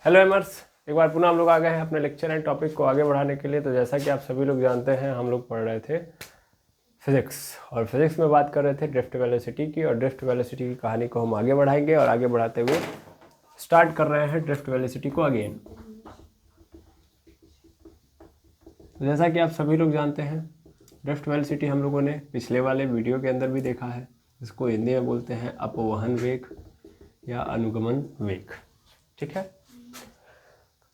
Hello एमर्स, एक बार पुनः हम लोग आ गए हैं अपने लेक्चर एंड टॉपिक को आगे बढ़ाने के लिए। तो जैसा कि आप सभी लोग जानते हैं, हम लोग पढ़ रहे थे फिजिक्स और फिजिक्स में बात कर रहे थे ड्रिफ्ट वेलोसिटी की। और ड्रिफ्ट वेलोसिटी की कहानी को हम आगे बढ़ाएंगे और आगे बढ़ाते हुए स्टार्ट कर रहे हैं ड्रिफ्ट वेलोसिटी को अगेन। जैसा कि आप सभी लोग जानते हैं, ड्रिफ्ट वेलोसिटी हम लोगों ने पिछले वाले वीडियो के अंदर भी देखा है। इसको हिंदी में बोलते हैं अपवहन वेग या अनुगमन वेग। ठीक है,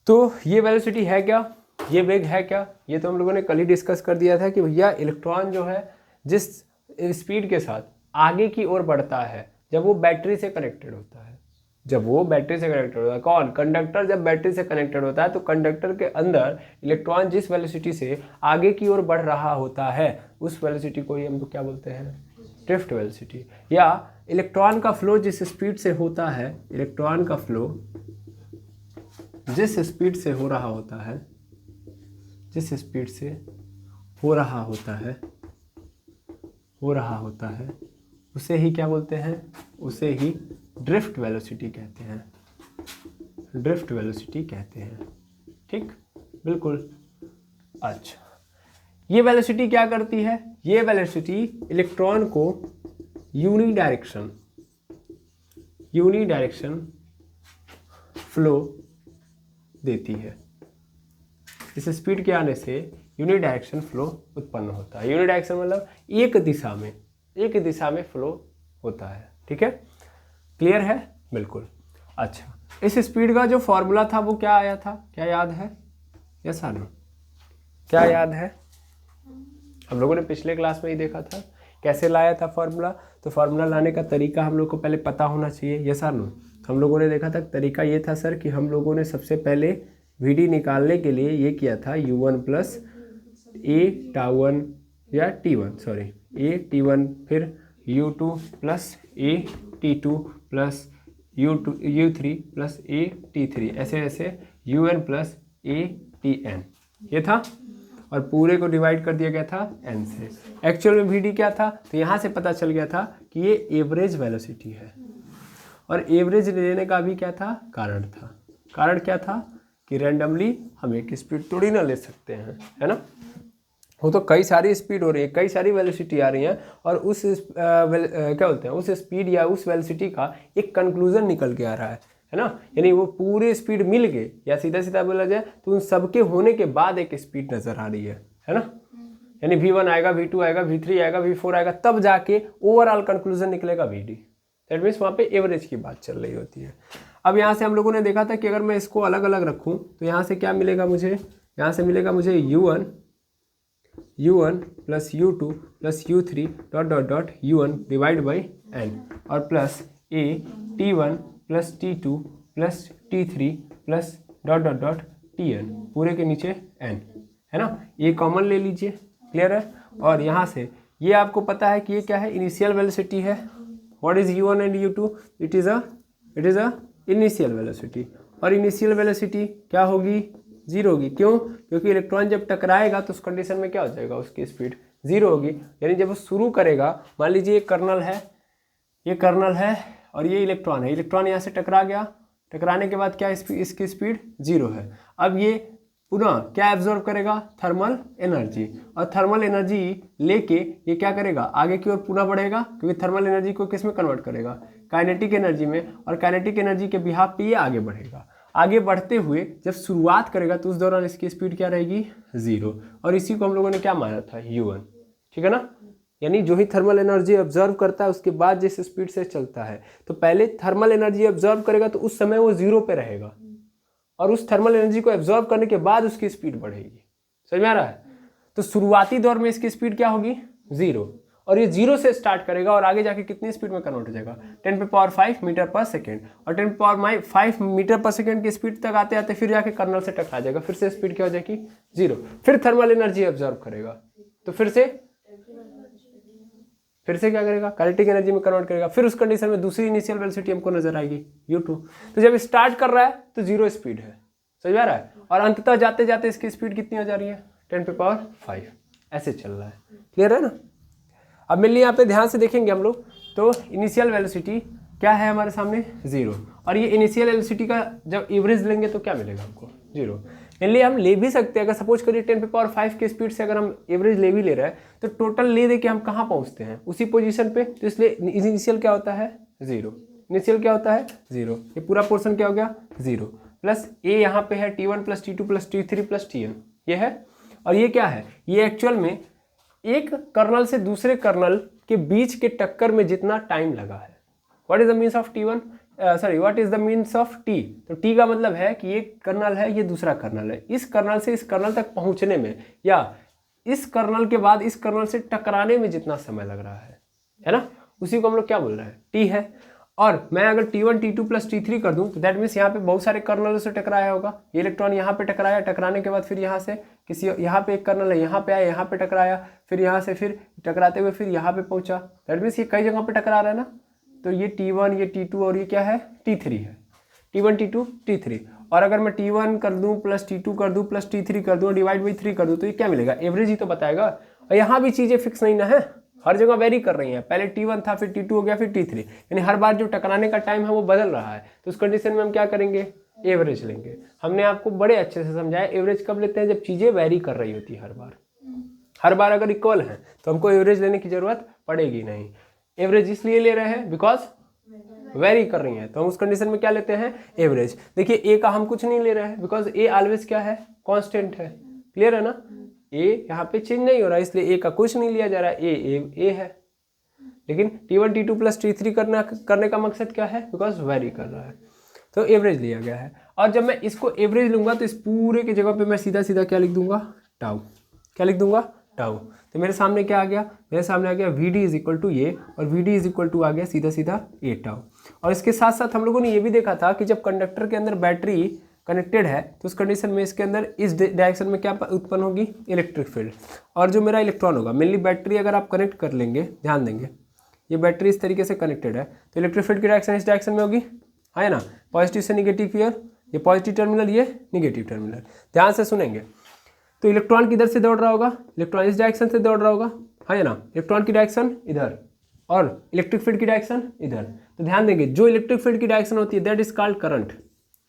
तो ये वेलोसिटी है क्या, ये वेग है क्या, ये तो हम लोगों ने कल ही डिस्कस कर दिया था कि भैया इलेक्ट्रॉन जो है जिस स्पीड के साथ आगे की ओर बढ़ता है जब वो बैटरी से कनेक्टेड होता है, जब वो बैटरी से कनेक्टेड होता है, कौन, कंडक्टर जब बैटरी से कनेक्टेड होता है तो कंडक्टर के अंदर इलेक्ट्रॉन जिस वेलोसिटी से आगे की ओर बढ़ रहा होता है उस वेलोसिटी को ही हम लोग क्या बोलते हैं, ड्रिफ्ट वेलोसिटी। या इलेक्ट्रॉन का फ्लो जिस स्पीड से होता है, इलेक्ट्रॉन का फ्लो जिस स्पीड से हो रहा होता है, जिस स्पीड से हो रहा होता है उसे ही क्या बोलते हैं, उसे ही ड्रिफ्ट वेलोसिटी कहते हैं, ड्रिफ्ट वेलोसिटी कहते हैं। ठीक, बिल्कुल। अच्छा, ये वेलोसिटी क्या करती है, ये वेलोसिटी इलेक्ट्रॉन को यूनिडायरेक्शन फ्लो देती है। इस स्पीड के आने से यूनिडायरेक्शन फ्लो उत्पन्न होता है। यूनिडायरेक्शन मतलब एक दिशा में फ्लो होता है। ठीक है, क्लियर है, बिल्कुल। अच्छा, इस स्पीड का जो फॉर्मूला था वो क्या आया था, क्या याद है? यस आर नो, क्या याद है? हम लोगों ने पिछले क्लास में ही देखा था कैसे लाया था फॉर्मूला। तो फॉर्मूला लाने का तरीका हम लोग को पहले पता होना चाहिए। यस आर नो, हम लोगों ने देखा था तरीका ये था सर कि हम लोगों ने सबसे पहले वी निकालने के लिए ये किया था u1 प्लस ए टाउ1 या t1, सॉरी ए t1, फिर u2 प्लस ए t2 प्लस u3 प्लस ए t3, ऐसे ऐसे un प्लस ए tn, ये था। और पूरे को डिवाइड कर दिया गया था n से। एक्चुअल में vd क्या था, तो यहाँ से पता चल गया था कि ये एवरेज वेलोसिटी है। और एवरेज लेने का भी क्या था, कारण था। कारण क्या था कि रैंडमली हम एक स्पीड थोड़ी ना ले सकते हैं, है ना। वो तो कई सारी स्पीड हो रही है, कई सारी वेलोसिटी आ रही हैं और उस क्या बोलते हैं, उस स्पीड या उस वेलोसिटी का एक कंक्लूजन निकल के आ रहा है ना। यानी वो पूरे स्पीड मिल के, या सीधा सीधा बोला जाए तो उन सबके होने के बाद एक स्पीड नजर आ रही है ना। यानी v1 आएगा, v2 आएगा, v3 आएगा, v4 आएगा, तब जाके ओवरऑल कंक्लूजन निकलेगा vd। दैट मीन्स वहाँ पे एवरेज की बात चल रही होती है। अब यहाँ से हम लोगों ने देखा था कि अगर मैं इसको अलग अलग रखूँ तो यहाँ से क्या मिलेगा मुझे, यहाँ से मिलेगा मुझे u1 plus u2 plus u3 dot dot dot u1 divide by n, और plus a t1 plus t2 plus t3 plus dot dot dot tn, पूरे के नीचे n, है ना। ये कॉमन ले लीजिए, क्लियर है। और यहाँ से ये आपको पता है कि ये क्या है, इनिशियल वेलोसिटी है। What is u1 and u2? It is a initial velocity. और इनिशियल वेलोसिटी क्या होगी, जीरो होगी। क्यों? क्योंकि इलेक्ट्रॉन जब टकराएगा तो उस कंडीशन में क्या हो जाएगा, उसकी स्पीड जीरो होगी। यानी जब वो शुरू करेगा, मान लीजिए ये कर्नल है, ये कर्नल है और ये इलेक्ट्रॉन है, इलेक्ट्रॉन यहाँ से टकरा गया, टकराने के बाद क्या इसकी स्पीड जीरो है। अब ये पुनः क्या एब्जॉर्ब करेगा, थर्मल एनर्जी, और थर्मल एनर्जी लेके ये क्या करेगा, आगे की ओर पुनः बढ़ेगा, क्योंकि थर्मल एनर्जी को किस में कन्वर्ट करेगा, काइनेटिक एनर्जी में। और काइनेटिक एनर्जी के बिहाफ पे ये आगे बढ़ेगा। आगे बढ़ते हुए जब शुरुआत करेगा तो उस दौरान इसकी स्पीड क्या रहेगी, जीरो। और इसी को हम लोगों ने क्या माना था, u1, ठीक है ना। यानी जो ही थर्मल एनर्जी ऑब्जर्व करता है उसके बाद जिस स्पीड से चलता है, तो पहले थर्मल एनर्जी ऑब्जर्व करेगा तो उस समय वो जीरो पे रहेगा, और उस थर्मल एनर्जी को एब्जॉर्ब करने के बाद उसकी स्पीड बढ़ेगी। समझ में आ रहा है? तो शुरुआती दौर में इसकी स्पीड क्या होगी, जीरो, और ये जीरो से स्टार्ट करेगा और आगे जाके कितनी स्पीड में कन्वर्ट हो जाएगा, 10⁵ मीटर पर सेकेंड। और 10⁵ मीटर पर सेकेंड की स्पीड तक आते आते फिर जाके कर्नल से टकरा जाएगा, फिर से स्पीड क्या हो जाएगी, जीरो। फिर थर्मल एनर्जी ऑब्जर्व करेगा तो फिर से क्या करेगा, काइनेटिक एनर्जी में कन्वर्ट करेगा। फिर उस कंडीशन में दूसरी इनिशियल वेलोसिटी हमको नजर आएगी u2। तो जब स्टार्ट कर रहा है तो जीरो स्पीड है, समझ आ रहा है। और अंततः जाते जाते इसकी स्पीड कितनी हो जा रही है, 10⁵, ऐसे चल रहा है। क्लियर है ना। अब मेनली यहाँ पे ध्यान से देखेंगे हम लोग, तो इनिशियल वेलोसिटी क्या है हमारे सामने 0। और ये इनिशियल वेलोसिटी का जब एवरेज लेंगे तो क्या मिलेगा हमको 0। मेनली हम ले भी सकते हैं, अगर सपोज करिए 10⁵ की स्पीड से अगर हम एवरेज ले भी ले रहे हैं तो टोटल ले दे के हम कहाँ पहुँचते हैं, उसी पोजीशन पे। तो इसलिए इनिशियल क्या होता है 0, इनिशियल क्या होता है 0। ये पूरा पोर्शन क्या हो गया 0 प्लस ए यहाँ पे है T1 + T2 + T3 + Tn, ये है। और ये क्या है, ये एक्चुअल में एक कर्नल से दूसरे कर्नल के बीच के टक्कर में जितना टाइम लगा है। What is the means of T1, what is the means of T। तो T का मतलब है कि ये कर्नल है, ये दूसरा कर्नल है, इस कर्नल से इस कर्नल तक पहुंचने में या इस कर्नल के बाद इस कर्नल से टकराने में जितना समय लग रहा है ना, उसी को हम लोग क्या बोल रहे हैं T है। और मैं अगर T1 T2 + T3 कर दूं तो दैट मीन्स यहाँ पे बहुत सारे कर्नलों से टकराया होगा। ये इलेक्ट्रॉन यहाँ पे टकराया, टकराने के बाद फिर यहाँ से किसी यहाँ पे एक कर्नल है, यहाँ पे आया, यहाँ पे टकराया, फिर यहाँ से फिर टकराते हुए फिर यहाँ पे पहुँचा। दैट मीन्स ये कई जगह पे टकरा रहा है ना। तो ये T1, ये T2 और ये क्या है T3 है, T1 T2 T3। और अगर मैं T1 कर दूँ + T2 कर दूँ + T3 कर दूँ और /3 कर दूँ तो ये क्या मिलेगा, एवरेज ही तो बताएगा। और यहाँ भी चीज़ें फिक्स नहीं ना है, हर जगह वेरी कर रही हैं। पहले T1 था, फिर T2 हो गया, फिर T3, यानी हर बार जो टकराने का टाइम है वो बदल रहा है। तो उस कंडीशन में हम क्या करेंगे, एवरेज लेंगे। हमने आपको बड़े अच्छे से समझाया एवरेज कब लेते हैं, जब चीज़ें वेरी कर रही होती है हर बार अगर इक्वल है तो हमको एवरेज लेने की जरूरत पड़ेगी नहीं। एवरेज इसलिए ले रहे हैं बिकॉज वेरी कर रही हैं, तो हम उस कंडीशन में क्या लेते हैं एवरेज। देखिए ए का हम कुछ नहीं ले रहे हैं बिकॉज ए ऑलवेज क्या है कांस्टेंट है, क्लियर है ना। ए यहाँ पे चेंज नहीं हो रहा है इसलिए ए का कुछ नहीं लिया जा रहा है, ए है। लेकिन T1 T2 + T3 करने का मकसद क्या है, बिकॉज वेरी कर रहा है, तो एवरेज लिया गया है। और जब मैं इसको एवरेज लूंगा तो इस पूरे की जगह पे मैं सीधा सीधा क्या लिख दूंगा टाउ, क्या लिख दूंगा टाउ। तो मेरे सामने क्या आ गया, मेरे सामने आ गया VD = A और VD = आ गया सीधा सीधा A टाउ। और इसके साथ साथ हम लोगों ने ये भी देखा था कि जब कंडक्टर के अंदर बैटरी कनेक्टेड है तो उस कंडीशन में इसके अंदर इस डायरेक्शन में क्या उत्पन्न होगी इलेक्ट्रिक फील्ड। और जो मेरा इलेक्ट्रॉन होगा, मेनली बैटरी अगर आप कनेक्ट कर लेंगे, ध्यान देंगे ये बैटरी इस तरीके से कनेक्टेड है तो इलेक्ट्रिक फील्ड की डायरेक्शन इस डायरेक्शन में होगी, है ना। पॉजिटिव से निगेटिव की ओर, ये पॉजिटिव टर्मिनल, ये निगेटिव टर्मिनल। ध्यान से सुनेंगे तो इलेक्ट्रॉन किधर से दौड़ रहा होगा, इलेक्ट्रॉन इस डायरेक्शन से दौड़ रहा होगा, है ना। इलेक्ट्रॉन की डायरेक्शन इधर और इलेक्ट्रिक फील्ड की डायरेक्शन इधर। तो ध्यान देंगे जो इलेक्ट्रिक फील्ड की डायरेक्शन होती है दैट इज कॉल्ड करंट,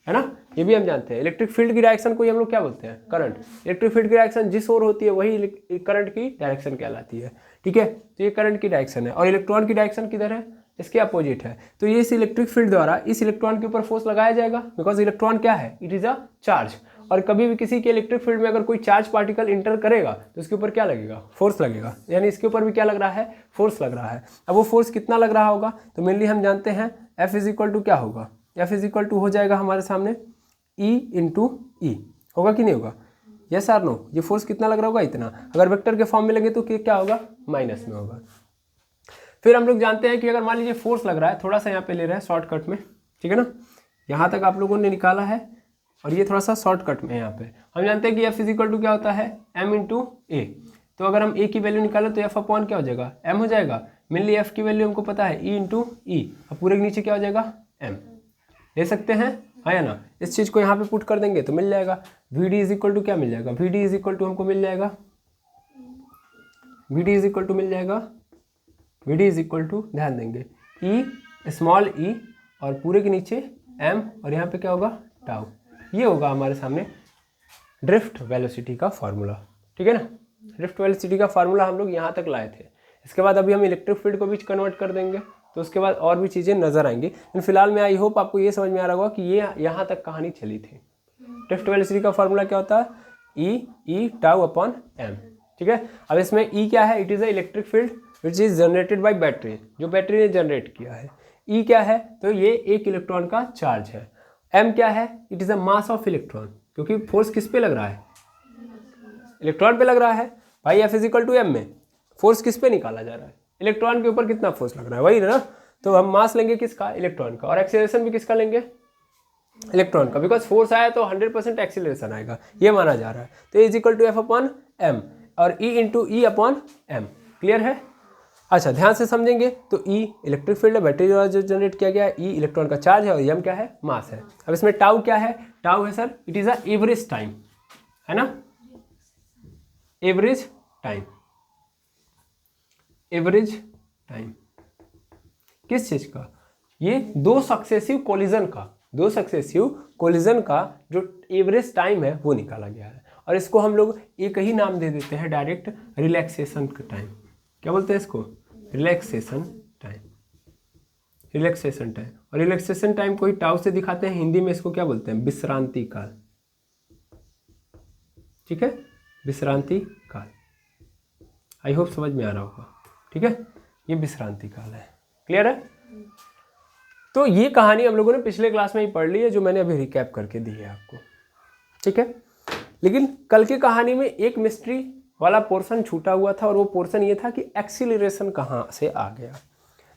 है ना। ये भी हम जानते हैं इलेक्ट्रिक फील्ड की डायरेक्शन को हम लोग क्या बोलते हैं करंट। इलेक्ट्रिक फील्ड की डायरेक्शन जिस ओर होती है वही करंट की डायरेक्शन कहलाती है, ठीक है। तो ये करंट की डायरेक्शन है और इलेक्ट्रॉन की डायरेक्शन किधर है, इसके अपोजिट है। तो ये इस इलेक्ट्रिक फील्ड द्वारा इस इलेक्ट्रॉन के ऊपर फोर्स लगाया जाएगा बिकॉज इलेक्ट्रॉन क्या है, इट इज अ चार्ज। और कभी भी किसी के इलेक्ट्रिक फील्ड में अगर कोई चार्ज पार्टिकल इंटर करेगा तो उसके ऊपर क्या लगेगा, फोर्स लगेगा, यानी इसके ऊपर भी क्या लग रहा है, फोर्स लग रहा है। अब वो फोर्स कितना लग रहा होगा, तो मेनली हम जानते हैं F = क्या होगा, F = हो जाएगा हमारे सामने E × E, होगा कि नहीं होगा, यस और नो। ये फोर्स कितना लग रहा होगा, इतना। अगर वेक्टर के फॉर्म में लगे तो क्या होगा, माइनस में होगा। फिर हम लोग जानते हैं कि अगर मान लीजिए फोर्स लग रहा है, थोड़ा सा यहाँ पे ले रहे हैं शॉर्टकट में, ठीक है ना, यहाँ तक आप लोगों ने निकाला है और ये थोड़ा सा शॉर्टकट में है। यहाँ पे हम जानते हैं कि F = क्या होता है, M × A। तो अगर हम A की वैल्यू निकालें तो F अपॉन क्या हो जाएगा, M हो जाएगा। मेनली F की वैल्यू हमको पता है E × E, अब पूरे के नीचे क्या हो जाएगा M, ले सकते हैं, है ना। इस चीज़ को यहाँ पे पुट कर देंगे तो मिल जाएगा VD = क्या मिल जाएगा, VD = हमको मिल जाएगा, VD = मिल जाएगा, VD = ध्यान देंगे E स्मॉल e और पूरे के नीचे M और यहाँ पे क्या होगा टाउ। ये होगा हमारे सामने ड्रिफ्ट वेलोसिटी का फार्मूला, ठीक है ना। ड्रिफ्ट वेलोसिटी का फार्मूला हम लोग यहाँ तक लाए थे। इसके बाद अभी हम इलेक्ट्रिक फील्ड को भी कन्वर्ट कर देंगे तो उसके बाद और भी चीज़ें नजर आएंगी। लेकिन फिलहाल में आई होप आपको ये समझ में आ रहा होगा कि ये यहाँ तक कहानी चली थी। ड्रिफ्ट वेलोसिटी का फार्मूला क्या होता है, E τ/m, ठीक है। अब इसमें E क्या है, it is a electric field which is generated by battery, जो बैटरी ने जनरेट किया है। E क्या है, तो ये एक इलेक्ट्रॉन का चार्ज है। M क्या है, it is a mass of electron, क्योंकि फोर्स किस पे लग रहा है, इलेक्ट्रॉन पे लग रहा है। भाई F = M में फोर्स किस पे निकाला जा रहा है, इलेक्ट्रॉन के ऊपर कितना फोर्स लग रहा है, वही ना। तो हम मास लेंगे किसका, इलेक्ट्रॉन का, और एक्सेलरेशन भी किसका लेंगे, इलेक्ट्रॉन का, बिकॉज फोर्स आया तो 100% एक्सेलरेशन आएगा, ये माना जा रहा है। तो E = F/m और E × E/m, क्लियर है। अच्छा ध्यान से समझेंगे तो E इलेक्ट्रिक फील्ड है, बैटरी द्वारा जो जनरेट किया गया है, E इलेक्ट्रॉन का चार्ज है और M क्या है, मास है। अब इसमें टाउ क्या है, टाउ है sir, it is a average time, है ना, एवरेज टाइम। एवरेज टाइम किस चीज का, ये दो सक्सेसिव कोलिजन का जो एवरेज टाइम है वो निकाला गया है, और इसको हम लोग एक ही नाम दे देते हैं डायरेक्ट, रिलैक्सेशन का टाइम। क्या बोलते हैं इसको? Relaxation time. और रिलैक्सेशन टाइम को ही टाउ से दिखाते हैं, हिंदी में इसको क्या बोलते हैं? विश्रांति काल। ठीक है, विश्रांति काल। आई होप समझ में आ रहा होगा। ठीक है, ये विश्रांति काल है। क्लियर है? तो ये कहानी हम लोगों ने पिछले क्लास में ही पढ़ ली है, जो मैंने अभी रिकैप करके दी है आपको। ठीक है, लेकिन कल की कहानी में एक मिस्ट्री वाला पोर्शन छूटा हुआ था, और वो पोर्शन ये था कि एक्सीलरेशन कहाँ से आ गया।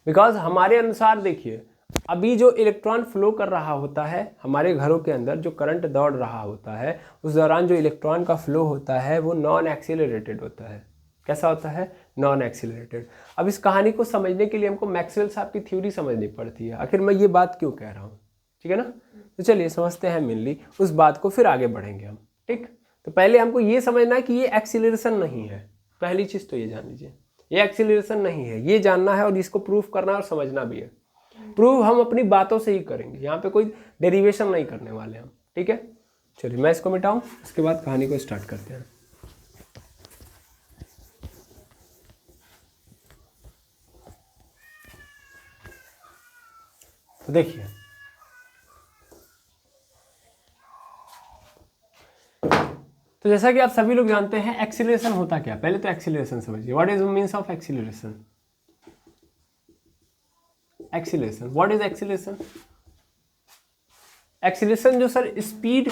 बिकॉज हमारे अनुसार देखिए, अभी जो इलेक्ट्रॉन फ्लो कर रहा होता है हमारे घरों के अंदर, जो करंट दौड़ रहा होता है, उस दौरान जो इलेक्ट्रॉन का फ्लो होता है वो नॉन एक्सीलरेटेड होता है। कैसा होता है? Non accelerated. अब इस कहानी को समझने के लिए हमको मैक्सवेल साहब की थ्योरी समझनी पड़ती है, आखिर मैं ये बात क्यों कह रहा हूँ। ठीक है ना? तो चलिए समझते हैं मेनली उस बात को, फिर आगे बढ़ेंगे हम। ठीक, तो पहले हमको ये समझना है कि ये एक्सीलरेशन नहीं है। पहली चीज़ तो ये जान लीजिए, ये एक्सीलरेशन नहीं है, ये जानना है और इसको प्रूफ करना और समझना भी है। प्रूव हम अपनी बातों से ही करेंगे, यहाँ पे कोई डेरिवेशन नहीं करने वाले हम। ठीक है, चलिए मैं इसको मिटाऊँ, उसके बाद कहानी को स्टार्ट करते हैं। तो देखिए, तो जैसा कि आप सभी लोग जानते हैं एक्सीलरेशन होता क्या। पहले तो एक्सीलरेशन समझिए, what is means of acceleration. Acceleration, what is acceleration? Acceleration जो सर स्पीड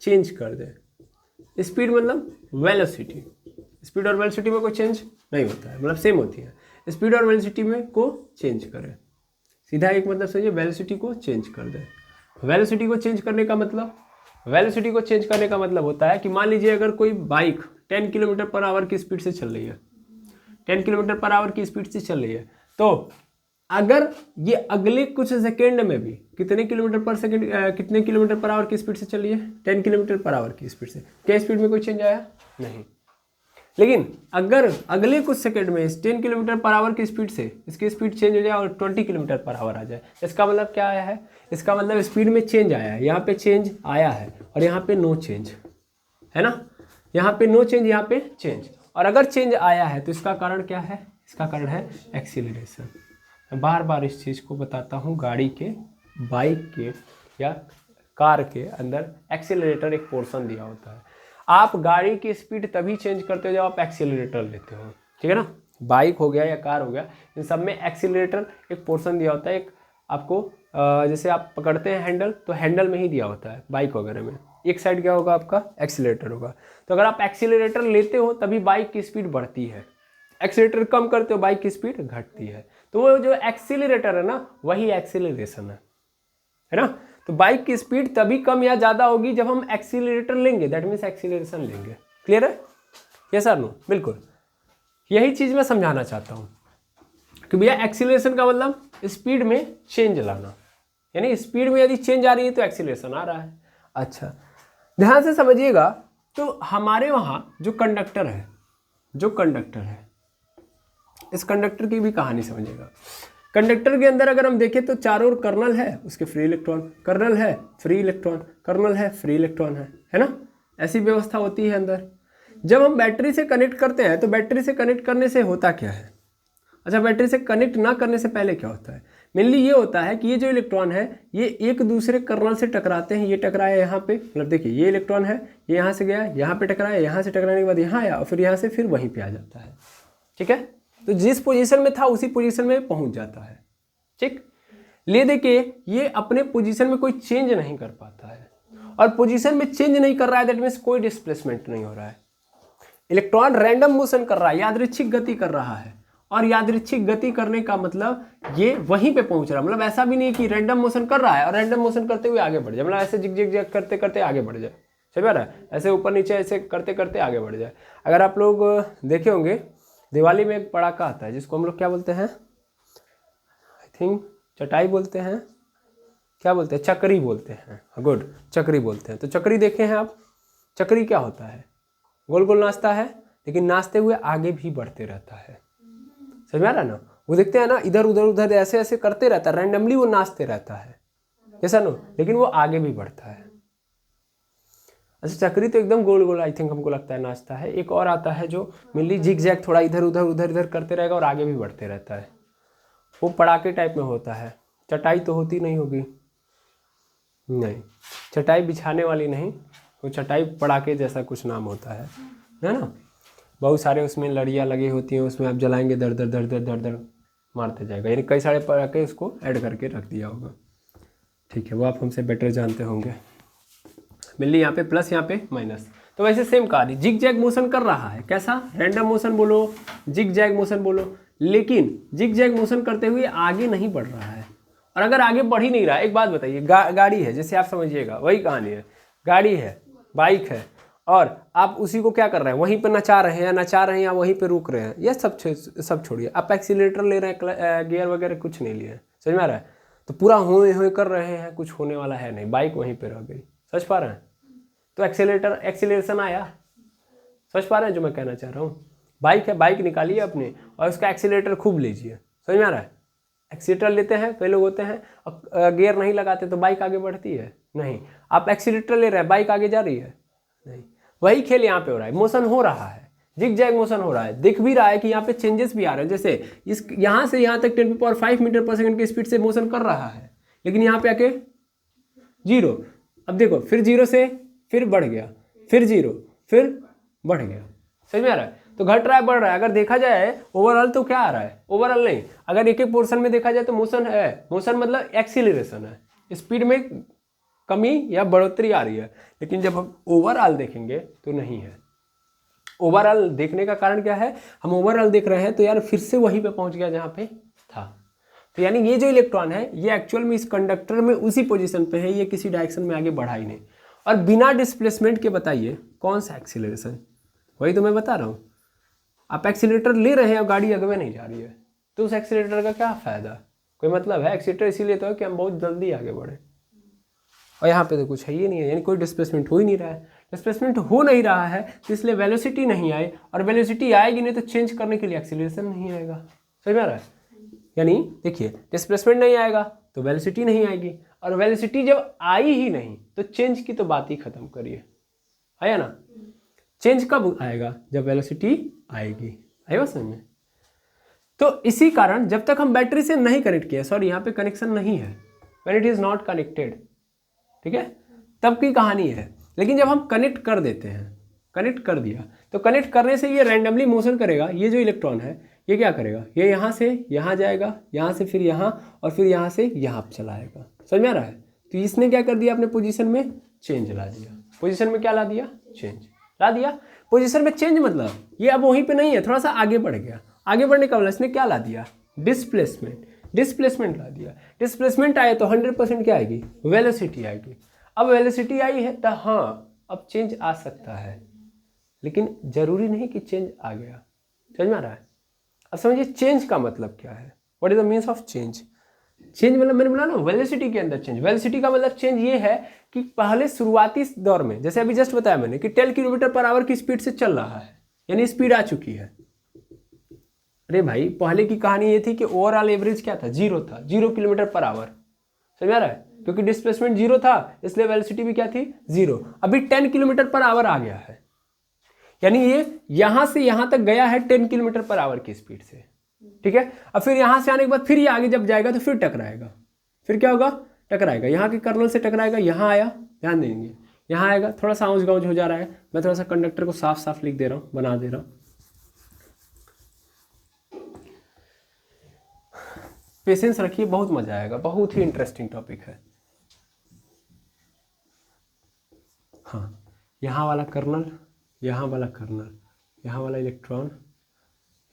चेंज कर दे। स्पीड मतलब वेलोसिटी। स्पीड और वेलोसिटी में कोई चेंज नहीं होता है, मतलब सेम होती है। स्पीड और वेलोसिटी में को चेंज करे, सीधा एक मतलब समझिए, वेलोसिटी को चेंज कर दे। वेलोसिटी को चेंज करने का मतलब, वेलोसिटी को चेंज करने का मतलब होता है कि मान लीजिए अगर कोई बाइक 10 किलोमीटर पर आवर की स्पीड से चल रही है, 10 किलोमीटर पर आवर की स्पीड से चल रही है, तो अगर ये अगले कुछ सेकेंड में भी कितने किलोमीटर पर आवर की स्पीड से चल रही है? 10 किलोमीटर पर आवर की स्पीड से। क्या स्पीड में कोई चेंज आया? नहीं। लेकिन अगर अगले कुछ सेकंड में इस 10 किलोमीटर पर आवर की स्पीड से इसकी स्पीड चेंज हो जाए और 20 किलोमीटर पर आवर आ जाए, इसका मतलब क्या आया है? इसका मतलब स्पीड में चेंज आया है। यहाँ पे चेंज आया है और यहाँ पे नो चेंज है ना, यहाँ पे नो चेंज, यहाँ पे चेंज। और अगर चेंज आया है तो इसका कारण क्या है? इसका कारण है एक्सीलरेशन। मैं बार बार इस चीज़ को बताता हूँ, गाड़ी के, बाइक के या कार के अंदर एक्सीलरेटर एक पोर्शन दिया होता है। आप गाड़ी की स्पीड तभी चेंज करते हो जब आप एक्सीलरेटर लेते हो। ठीक है ना? बाइक हो गया या कार हो गया, इन सब में एक्सीलरेटर एक पोर्शन दिया होता है। एक आपको जैसे आप पकड़ते हैं हैंडल, तो हैंडल में ही दिया होता है बाइक वगैरह में, एक साइड क्या होगा आपका? एक्सीलरेटर होगा। तो अगर आप एक्सीलरेटर लेते हो तभी बाइक की स्पीड बढ़ती है, एक्सीलरेटर कम करते हो बाइक की स्पीड घटती है। तो वो जो एक्सीलरेटर है ना, वही एक्सीलरेशन है ना? तो बाइक की स्पीड तभी कम या ज़्यादा होगी जब हम एक्सीलरेटर लेंगे, दैट मीन्स एक्सीलरेशन लेंगे। क्लियर है? Yes sir? नो? बिल्कुल, यही चीज़ मैं समझाना चाहता हूँ कि भैया एक्सीलरेशन का मतलब स्पीड में चेंज लाना, यानी स्पीड में यदि चेंज आ रही है तो एक्सीलरेशन आ रहा है। अच्छा, ध्यान से समझिएगा। तो हमारे वहाँ जो कंडक्टर है, इस कंडक्टर की भी कहानी समझिएगा। कंडक्टर के अंदर अगर हम देखें तो चारों ओर कर्नल है, उसके फ्री इलेक्ट्रॉन, कर्नल है फ्री इलेक्ट्रॉन, कर्नल है फ्री इलेक्ट्रॉन है ना? ऐसी व्यवस्था होती है अंदर। जब हम बैटरी से कनेक्ट करते हैं तो बैटरी से कनेक्ट करने से होता क्या है? अच्छा, बैटरी से कनेक्ट ना करने से पहले क्या होता है? मेनली ये होता है कि ये जो इलेक्ट्रॉन है ये एक दूसरे कर्नल से टकराते हैं। ये टकराया यहाँ पे, मतलब देखिए ये इलेक्ट्रॉन है, ये यहाँ से गया, यहाँ पे टकराया, यहाँ से टकराने के बाद यहाँ आया और फिर यहाँ से फिर वहीं पे आ जाता है। ठीक है? तो जिस पोजीशन में था उसी पोजीशन में पहुंच जाता है। ठीक, ले देखिए ये अपने पोजीशन में कोई चेंज नहीं कर पाता है, और पोजीशन में चेंज नहीं कर रहा है, दैट मीन्स कोई डिस्प्लेसमेंट नहीं हो रहा है। इलेक्ट्रॉन रैंडम मोशन कर रहा है, यादृच्छिक गति कर रहा है, और यादृच्छिक गति करने का मतलब ये वहीं पे पहुंच रहा है। मतलब ऐसा भी नहीं कि रैंडम मोशन कर रहा है और रैंडम मोशन करते हुए आगे बढ़ जाए, मतलब ऐसे जिग जिग जिग करते करते आगे बढ़ जाए। समझ रहा है? ऐसे ऊपर नीचे ऐसे करते करते आगे बढ़ जाए। अगर आप लोग देखे होंगे, दिवाली में एक पटाखा आता है जिसको हम लोग क्या बोलते हैं? आई थिंक चटाई बोलते हैं, क्या बोलते हैं? चक्री बोलते हैं। गुड, चक्री बोलते हैं। तो चक्री देखे हैं आप? चक्री क्या होता है? गोल गोल नाचता है, लेकिन नाचते हुए आगे भी बढ़ते रहता है। समझ में आ रहा है ना? वो देखते हैं ना, इधर उधर उधर ऐसे ऐसे करते रहता है, रैंडमली वो नाचते रहता है, ऐसा नो, लेकिन वो आगे भी बढ़ता है। अच्छा, चक्री तो एकदम गोल गोल आई थिंक हमको लगता है नाचता है। एक और आता है जो मेनली जिग जैग थोड़ा इधर उधर करते रहेगा और आगे भी बढ़ते रहता है, वो पड़ाके टाइप में होता है। चटाई तो होती नहीं होगी, नहीं, चटाई बिछाने वाली नहीं, वो चटाई पड़ाके जैसा कुछ नाम होता है ना। बहुत सारे उसमें लड़ियाँ लगी होती हैं, उसमें आप जलाएंगे दर दर दर दर दर दर मारते जाएगा, यानी कई सारे पड़ाके उसको ऐड करके रख दिया होगा। ठीक है, वो आप हमसे बेटर जानते होंगे। मिली यहाँ पे प्लस, यहाँ पे माइनस। तो वैसे सेम कहानी, जिग जैग मोशन कर रहा है, कैसा, रैंडम मोशन बोलो, जिग जैग मोशन बोलो, लेकिन जिग जैग मोशन करते हुए आगे नहीं बढ़ रहा है। और अगर आगे बढ़ ही नहीं रहा है, एक बात बताइए, गाड़ी है, जैसे आप समझिएगा वही कहानी है, गाड़ी है, बाइक है, और आप उसी को क्या कर रहे हैं, वहीं पर नचा रहे हैं या वहीं पर रुक रहे हैं, यह सब छोड़िए, आप एक्सीलेटर ले रहे हैं, गियर वगैरह कुछ नहीं लिए हैं, समझ में आ रहा है, तो पूरा हुए कर रहे हैं, कुछ होने वाला है नहीं, बाइक वहीं पर रह गई, समझ पा रहे हैं। तो एक्सीलरेशन आया, समझ पा रहे हैं जो मैं कहना चाह रहा हूँ। बाइक है, बाइक निकालिए अपने और उसका एक्सीलरेटर खूब लीजिए, समझ में आ रहा है। एक्सीलेटर लेते हैं, कई लोग होते हैं और गियर नहीं लगाते तो बाइक आगे बढ़ती है नहीं, आप एक्सीलेटर ले रहे हैं, बाइक आगे जा रही है नहीं। वही खेल यहाँ पे हो रहा है, मोशन हो रहा है, जिग जैग मोशन हो रहा है, दिख भी रहा है कि यहाँ पे चेंजेस भी आ रहे हैं, जैसे इस यहाँ से यहाँ तक 10⁵ मीटर पर सेकंड की स्पीड से मोशन कर रहा है, लेकिन यहाँ पे आके 0, अब देखो फिर 0 से फिर बढ़ गया, फिर 0, फिर बढ़ गया, समझ में आ रहा है। तो घट रहा है, बढ़ रहा है। अगर देखा जाए ओवरऑल तो क्या आ रहा है, ओवरऑल नहीं, अगर एक एक पोर्शन में देखा जाए तो मोशन है, मोशन मतलब एक्सीलरेशन है, स्पीड में कमी या बढ़ोतरी आ रही है, लेकिन जब हम ओवरऑल देखेंगे तो नहीं है। ओवरऑल देखने का कारण क्या है, हम ओवरऑल देख रहे हैं तो यार फिर से वहीं पे पहुंच गया जहाँ पे था। तो यानी ये जो इलेक्ट्रॉन है ये एक्चुअल में इस कंडक्टर में उसी पोजीशन पे है, ये किसी डायरेक्शन में आगे बढ़ा ही नहीं। और बिना डिस्प्लेसमेंट के बताइए कौन सा एक्सीलरेशन, वही तो मैं बता रहा हूँ। आप एक्सीलरेटर ले रहे हैं और गाड़ी आगे नहीं जा रही है, तो उस एक्सीलरेटर का क्या फ़ायदा, कोई मतलब है। एक्सीलरेटर इसीलिए तो है कि हम बहुत जल्दी आगे बढ़े, और यहाँ पे तो कुछ है ही नहीं है, यानी कोई डिस्प्लेसमेंट हो ही नहीं रहा है। डिस्प्लेसमेंट हो नहीं रहा है तो इसलिए वेलोसिटी नहीं आए, और वेलोसिटी आएगी नहीं तो चेंज करने के लिए एक्सीलरेशन नहीं आएगा, समझ में आ रहा है। यानी देखिए, डिस्प्लेसमेंट नहीं आएगा तो वेलोसिटी नहीं आएगी, और वेलोसिटी जब आई ही नहीं तो चेंज की तो बात ही खत्म करिए, आया ना। चेंज कब आएगा, जब वेलोसिटी आएगी, आएगा समझ में। तो इसी कारण जब तक हम बैटरी से नहीं कनेक्ट किए, सॉरी यहाँ पे कनेक्शन नहीं है, when it is not connected, ठीक है, तब की कहानी है। लेकिन जब हम कनेक्ट कर देते हैं, कनेक्ट कर दिया, तो कनेक्ट करने से ये रैंडमली मोशन करेगा। ये जो इलेक्ट्रॉन है ये क्या करेगा, ये यहाँ से यहाँ जाएगा, यहाँ से फिर यहाँ, और फिर यहाँ से यहाँ चला आएगा, समझ में आ रहा है। तो इसने क्या कर दिया, अपने पोजीशन में चेंज ला दिया। पोजीशन में क्या ला दिया, चेंज ला दिया। पोजीशन में चेंज मतलब ये अब वहीं पे नहीं है, थोड़ा सा आगे बढ़ गया। आगे बढ़ने का मतलब इसने क्या ला दिया, डिस्प्लेसमेंट, डिस्प्लेसमेंट ला दिया। डिस्प्लेसमेंट आए तो 100% क्या आएगी, वेलोसिटी आएगी। अब वेलोसिटी आई है तो हाँ अब चेंज आ सकता है, लेकिन जरूरी नहीं कि चेंज आ गया, समझ में आ रहा है। अब समझिए चेंज का मतलब क्या है, what is the means of change. Change मतलब मैंने बोला ना वेलोसिटी के अंदर चेंज। वेलोसिटी का मतलब चेंज ये है कि पहले शुरुआती दौर में, जैसे अभी जस्ट बताया मैंने कि 10 km/h की स्पीड से चल रहा है, यानी स्पीड आ चुकी है। अरे भाई पहले की कहानी ये थी कि ओवरऑल एवरेज क्या था, 0 था, 0 km/h, समझ आ रहा है, क्योंकि डिस्प्लेसमेंट 0 था इसलिए वेलोसिटी भी क्या थी, 0। अभी 10 km/h आ गया है, यानी ये यहां से यहां तक गया है 10 km/h की स्पीड से, ठीक है। अब फिर यहां से आने के बाद फिर ये आगे जब जाएगा तो फिर टकराएगा, फिर क्या होगा, टकराएगा, यहाँ के कर्नल से टकराएगा, यहाँ आया, ध्यान देंगे, यहाँ आएगा। थोड़ा सा आउंस गाउंस हो जा रहा है, मैं थोड़ा सा कंडक्टर को साफ साफ लिख दे रहा हूँ, बना दे रहा हूँ। पेशेंस रखिए, बहुत मजा आएगा, बहुत ही इंटरेस्टिंग टॉपिक है। हाँ, यहाँ वाला कर्नल, यहाँ वाला कर्नल, यहाँ वाला इलेक्ट्रॉन,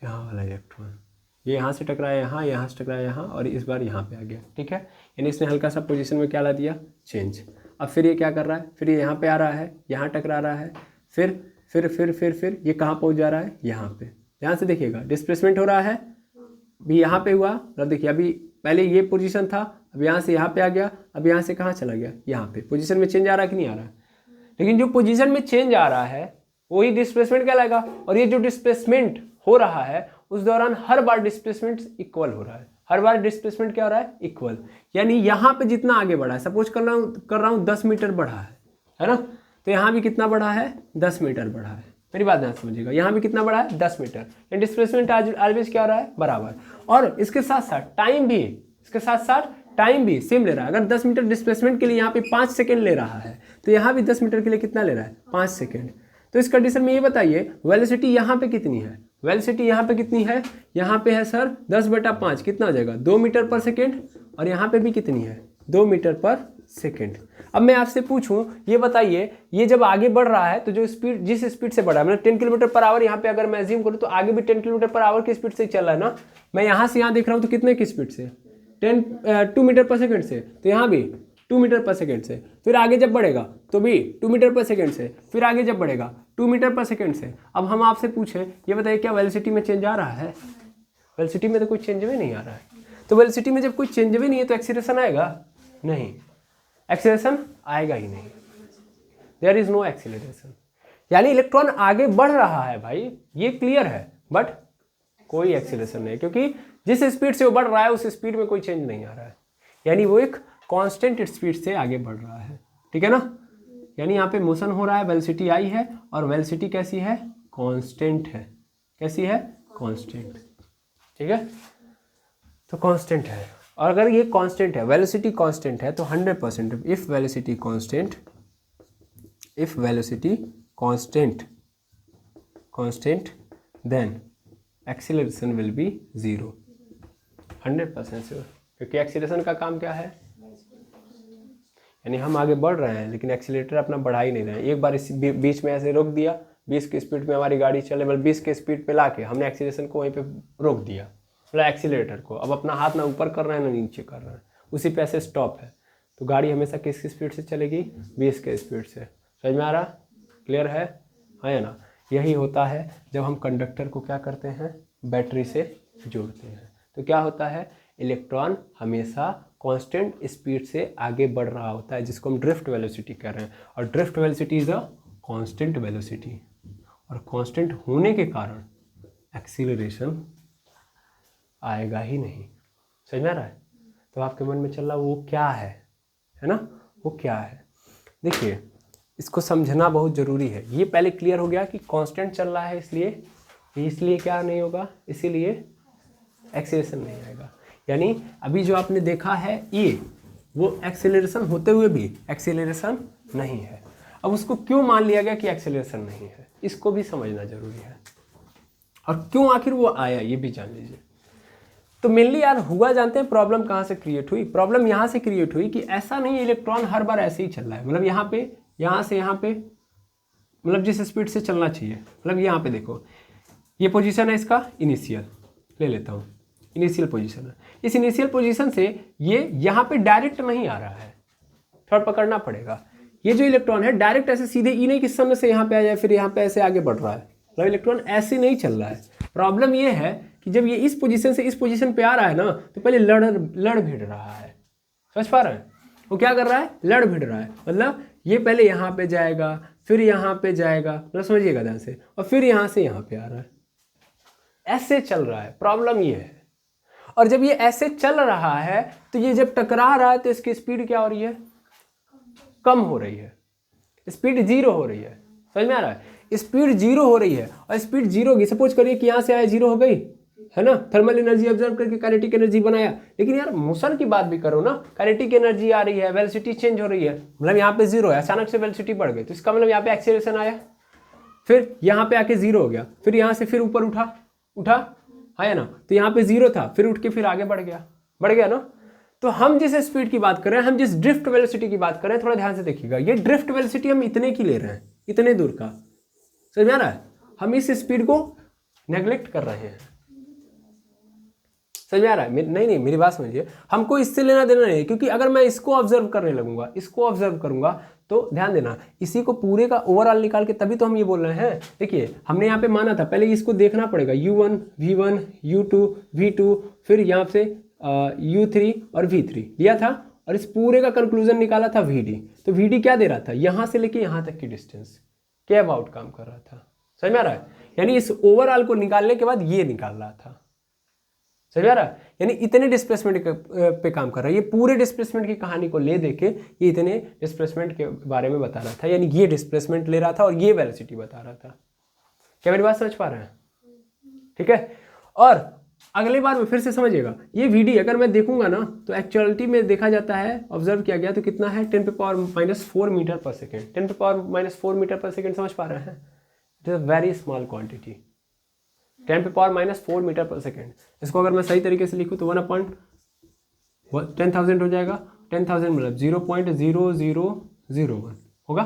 यहाँ वाला इलेक्ट्रॉन, ये यहाँ से टकराया यहाँ से टकराया यहाँ, और इस बार यहाँ पे आ गया, ठीक है। यानी इसने हल्का सा पोजीशन में क्या ला दिया, चेंज। अब फिर ये क्या कर रहा है, फिर ये यहाँ पे आ रहा है, यहाँ टकरा रहा है, फिर ये कहाँ पहुँच जा रहा है, यहाँ पे। ध्यान से देखिएगा, डिस्प्लेसमेंट हो रहा है, अभी यहाँ पे हुआ, मतलब देखिए अभी पहले ये पोजीशन था, अब यहाँ से यहाँ पे आ गया, अब यहाँ से कहाँ चला गया, यहाँ पे। पोजीशन में चेंज आ रहा है कि नहीं आ रहा है, लेकिन जो पोजीशन में चेंज आ रहा है वही डिस्प्लेसमेंट कहलाएगा। और ये जो डिस्प्लेसमेंट हो रहा है उस दौरान हर बार डिस्प्लेसमेंट इक्वल हो रहा है। हर बार डिस्प्लेसमेंट क्या हो रहा है? इक्वल। यानी यहाँ पे जितना आगे बढ़ा है, सपोज कर रहा हूँ 10 मीटर बढ़ा है ना, तो यहाँ भी कितना बढ़ा है? 10 मीटर बढ़ा है। मेरी बात ध्यान समझिएगा, यहाँ भी कितना बढ़ा है? 10 मीटर। डिस्प्लेसमेंट ऑलवेज क्या हो रहा है? बराबर। और इसके साथ साथ टाइम भी सेम ले रहा है। अगर 10 मीटर डिस्प्लेसमेंट के लिए यहाँ पे 5 सेकेंड ले रहा है, तो यहाँ भी 10 मीटर के लिए कितना ले रहा है? 5 सेकेंड। तो इस कंडीशन में ये बताइए वेलोसिटी यहाँ पे कितनी है? वेलोसिटी यहाँ पे कितनी है? यहाँ पे है सर 10/5, कितना हो जाएगा? 2 मीटर पर सेकेंड। और यहाँ पे भी कितनी है? 2 मीटर पर सेकेंड। अब मैं आपसे पूछूं, ये बताइए, ये जब आगे बढ़ रहा है तो जो स्पीड, जिस स्पीड से बढ़ा है, मतलब 10 किलोमीटर पर आवर, यहाँ पे अगर मैं अज्यूम करूँ तो आगे भी 10 किलोमीटर पर आवर की स्पीड से चल रहा है ना। मैं यहाँ से यहाँ देख रहा हूँ तो कितने की स्पीड से? 2 मीटर पर सेकेंड से। तो यहाँ भी 2 मीटर पर सेकेंड से। फिर आगे जब बढ़ेगा तो भी 2 मीटर पर सेकेंड से। फिर आगे जब बढ़ेगा 2 मीटर पर सेकेंड से। अब हम आपसे पूछें, ये बताइए क्या वेलोसिटी में चेंज आ रहा है? वेलोसिटी में तो कोई चेंज भी नहीं आ रहा है। तो वेलोसिटी में जब कोई चेंज भी नहीं है तो एक्सीलरेशन आएगा? नहीं, एक्सीलरेशन आएगा ही नहीं। There is no acceleration. यानी इलेक्ट्रॉन आगे बढ़ रहा है भाई, ये क्लियर है, बट कोई एक्सीलरेशन नहीं, क्योंकि जिस स्पीड से वो बढ़ रहा है उस स्पीड में कोई चेंज नहीं आ रहा है। यानी वो एक कांस्टेंट स्पीड से आगे बढ़ रहा है। ठीक है ना? यानी यहाँ पे मोशन हो रहा है, वेलोसिटी आई है, और वेलोसिटी कैसी है? कांस्टेंट है। कैसी है? कांस्टेंट। ठीक है, तो कांस्टेंट है। और अगर ये कांस्टेंट है, वेलोसिटी कांस्टेंट है, तो 100% if velocity constant then acceleration will be 0। 100% sure, क्योंकि एक्सीलरेशन का काम क्या है? यानी हम आगे बढ़ रहे हैं लेकिन एक्सीलरेटर अपना बढ़ा ही नहीं रहे हैं। एक बार इस बीच में ऐसे रोक दिया, 20 की स्पीड में हमारी गाड़ी चले, मतलब 20 के स्पीड पे लाके हमने एक्सीलरेशन को वहीं पे रोक दिया, मतलब एक्सीलरेटर को। अब अपना हाथ ना ऊपर कर रहे हैं ना नीचे कर रहे हैं, उसी पे ऐसे स्टॉप है। तो गाड़ी हमेशा किसकी स्पीड से चलेगी? 20 के स्पीड से। समझ में आ रहा? क्लियर है ना? यही होता है जब हम कंडक्टर को क्या करते हैं? बैटरी से जोड़ते हैं। तो क्या होता है? इलेक्ट्रॉन हमेशा कांस्टेंट स्पीड से आगे बढ़ रहा होता है, जिसको हम ड्रिफ्ट वेलोसिटी कह रहे हैं। और drift velocity is a constant velocity, और कांस्टेंट होने के कारण एक्सीलरेशन आएगा ही नहीं। समझ में आ रहा है? तो आपके मन में चल रहा वो क्या है ना? वो क्या है? देखिए, इसको समझना बहुत ज़रूरी है। ये पहले क्लियर हो गया कि कांस्टेंट चल रहा है, इसलिए क्या नहीं होगा? इसीलिए एक्सीलरेशन नहीं आएगा। यानी अभी जो आपने देखा है ये, वो एक्सीलरेशन होते हुए भी एक्सीलरेशन नहीं है। अब उसको क्यों मान लिया गया कि एक्सीलरेशन नहीं है, इसको भी समझना जरूरी है। और क्यों आखिर वो आया ये भी जान लीजिए। तो मेनली यार हुआ, जानते हैं प्रॉब्लम कहाँ से क्रिएट हुई? प्रॉब्लम यहाँ से क्रिएट हुई कि ऐसा नहीं इलेक्ट्रॉन हर बार ऐसे ही चल रहा है। मतलब यहाँ से यहाँ पे, मतलब जिस स्पीड से चलना चाहिए, मतलब यहाँ पे देखो, ये पोजीशन है इसका इनिशियल, ले लेता हूँ, इनिशियल पोजीशन है। इस इनिशियल पोजीशन से ये यहाँ पे डायरेक्ट नहीं आ रहा है, थोड़ा पकड़ना पड़ेगा। ये जो इलेक्ट्रॉन है डायरेक्ट ऐसे सीधे ई नहीं कि समय से यहाँ पे आ जाए फिर यहाँ पे ऐसे आगे बढ़ रहा है, मतलब इलेक्ट्रॉन ऐसे नहीं चल रहा है। प्रॉब्लम ये है कि जब ये इस पोजीशन से इस पोजीशन पे आ रहा है ना, तो पहले लड़ भिड़ रहा है। समझ पा रहे हैं? वो क्या कर रहा है? लड़ भिड़ रहा है। मतलब ये पहले यहाँ पे जाएगा, फिर यहाँ पे जाएगा, मतलब समझिएगा ध्यान से, और फिर यहाँ से यहाँ पे आ रहा है, ऐसे चल रहा है। प्रॉब्लम ये है। और जब ये ऐसे चल रहा है तो ये जब टकरा रहा है तो इसकी स्पीड क्या हो रही है? कम हो रही है, स्पीड 0 हो रही है। समझ में आ रहा है? स्पीड 0 हो रही है, और स्पीड 0 होगी, सपोज करिए कि यहाँ से आया 0 हो गई है ना, थर्मल एनर्जी ऑब्जर्व करके काइनेटिक एनर्जी बनाया। लेकिन यार मोशन की बात भी करो ना, काइनेटिक एनर्जी आ रही है, वेलोसिटी चेंज हो रही है, मतलब यहाँ पे 0 है, अचानक से वेलोसिटी बढ़ गई, तो इसका मतलब यहाँ पे एक्सीलरेशन आया, फिर यहाँ पे आके 0 हो गया, फिर यहाँ से फिर ऊपर उठा है ना, तो यहाँ पे 0 था, फिर उठ के फिर आगे बढ़ गया ना। तो हम जिस स्पीड की बात कर रहे हैं, हम जिस ड्रिफ्ट वेलोसिटी की बात कर रहे हैं, थोड़ा ध्यान से देखिएगा, ये ड्रिफ्ट वेलोसिटी हम इतने की ले रहे हैं, इतने दूर का। समझ में आ रहा है? हम इस स्पीड को नेग्लेक्ट कर रहे हैं। समझ में आ रहा है? नहीं, मेरी बात समझिए, हमको इससे लेना देना नहीं है, क्योंकि अगर मैं इसको ऑब्जर्व करने लगूंगा, इसको ऑब्जर्व करूंगा, तो ध्यान देना, इसी को पूरे का ओवरऑल निकाल के तभी तो हम ये बोल रहे हैं। देखिए, हमने यहाँ पे माना था, पहले इसको देखना पड़ेगा, U1, V1, U2, V2, फिर यहाँ से U3 और V3 लिया था, और इस पूरे का कंक्लूजन निकाला था VD। तो VD क्या दे रहा था? यहाँ से लेके यहाँ तक की डिस्टेंस के अबाउट काम कर रहा था। समझ में आ रहा है? यानी इस ओवरऑल को निकालने के बाद ये निकाल रहा था, समझ में आ रहा है? यानी इतने डिस्प्लेसमेंट पे काम कर रहा है, ये पूरे डिस्प्लेसमेंट की कहानी को ले देके ये इतने डिस्प्लेसमेंट के बारे में बता रहा था, यानी ये डिस्प्लेसमेंट ले रहा था और ये वेलोसिटी बता रहा था। क्या मेरी बात समझ पा रहे हैं? ठीक है, और अगली बार में फिर से समझिएगा, ये वीडियो अगर मैं देखूंगा ना तो एक्चुअलिटी में देखा जाता है, ऑब्जर्व किया गया तो कितना है 10⁻⁻4 मीटर पर सेकेंड। 10⁻⁻4 मीटर पर सेकेंड समझ पा रहे हैं? It is a very small quantity, 10⁻⁻4 metre पर सेकेंड। इसको अगर मैं सही तरीके से लिखूँ तो 1/10,000 हो जाएगा। 10,000 मतलब 0.0001 होगा,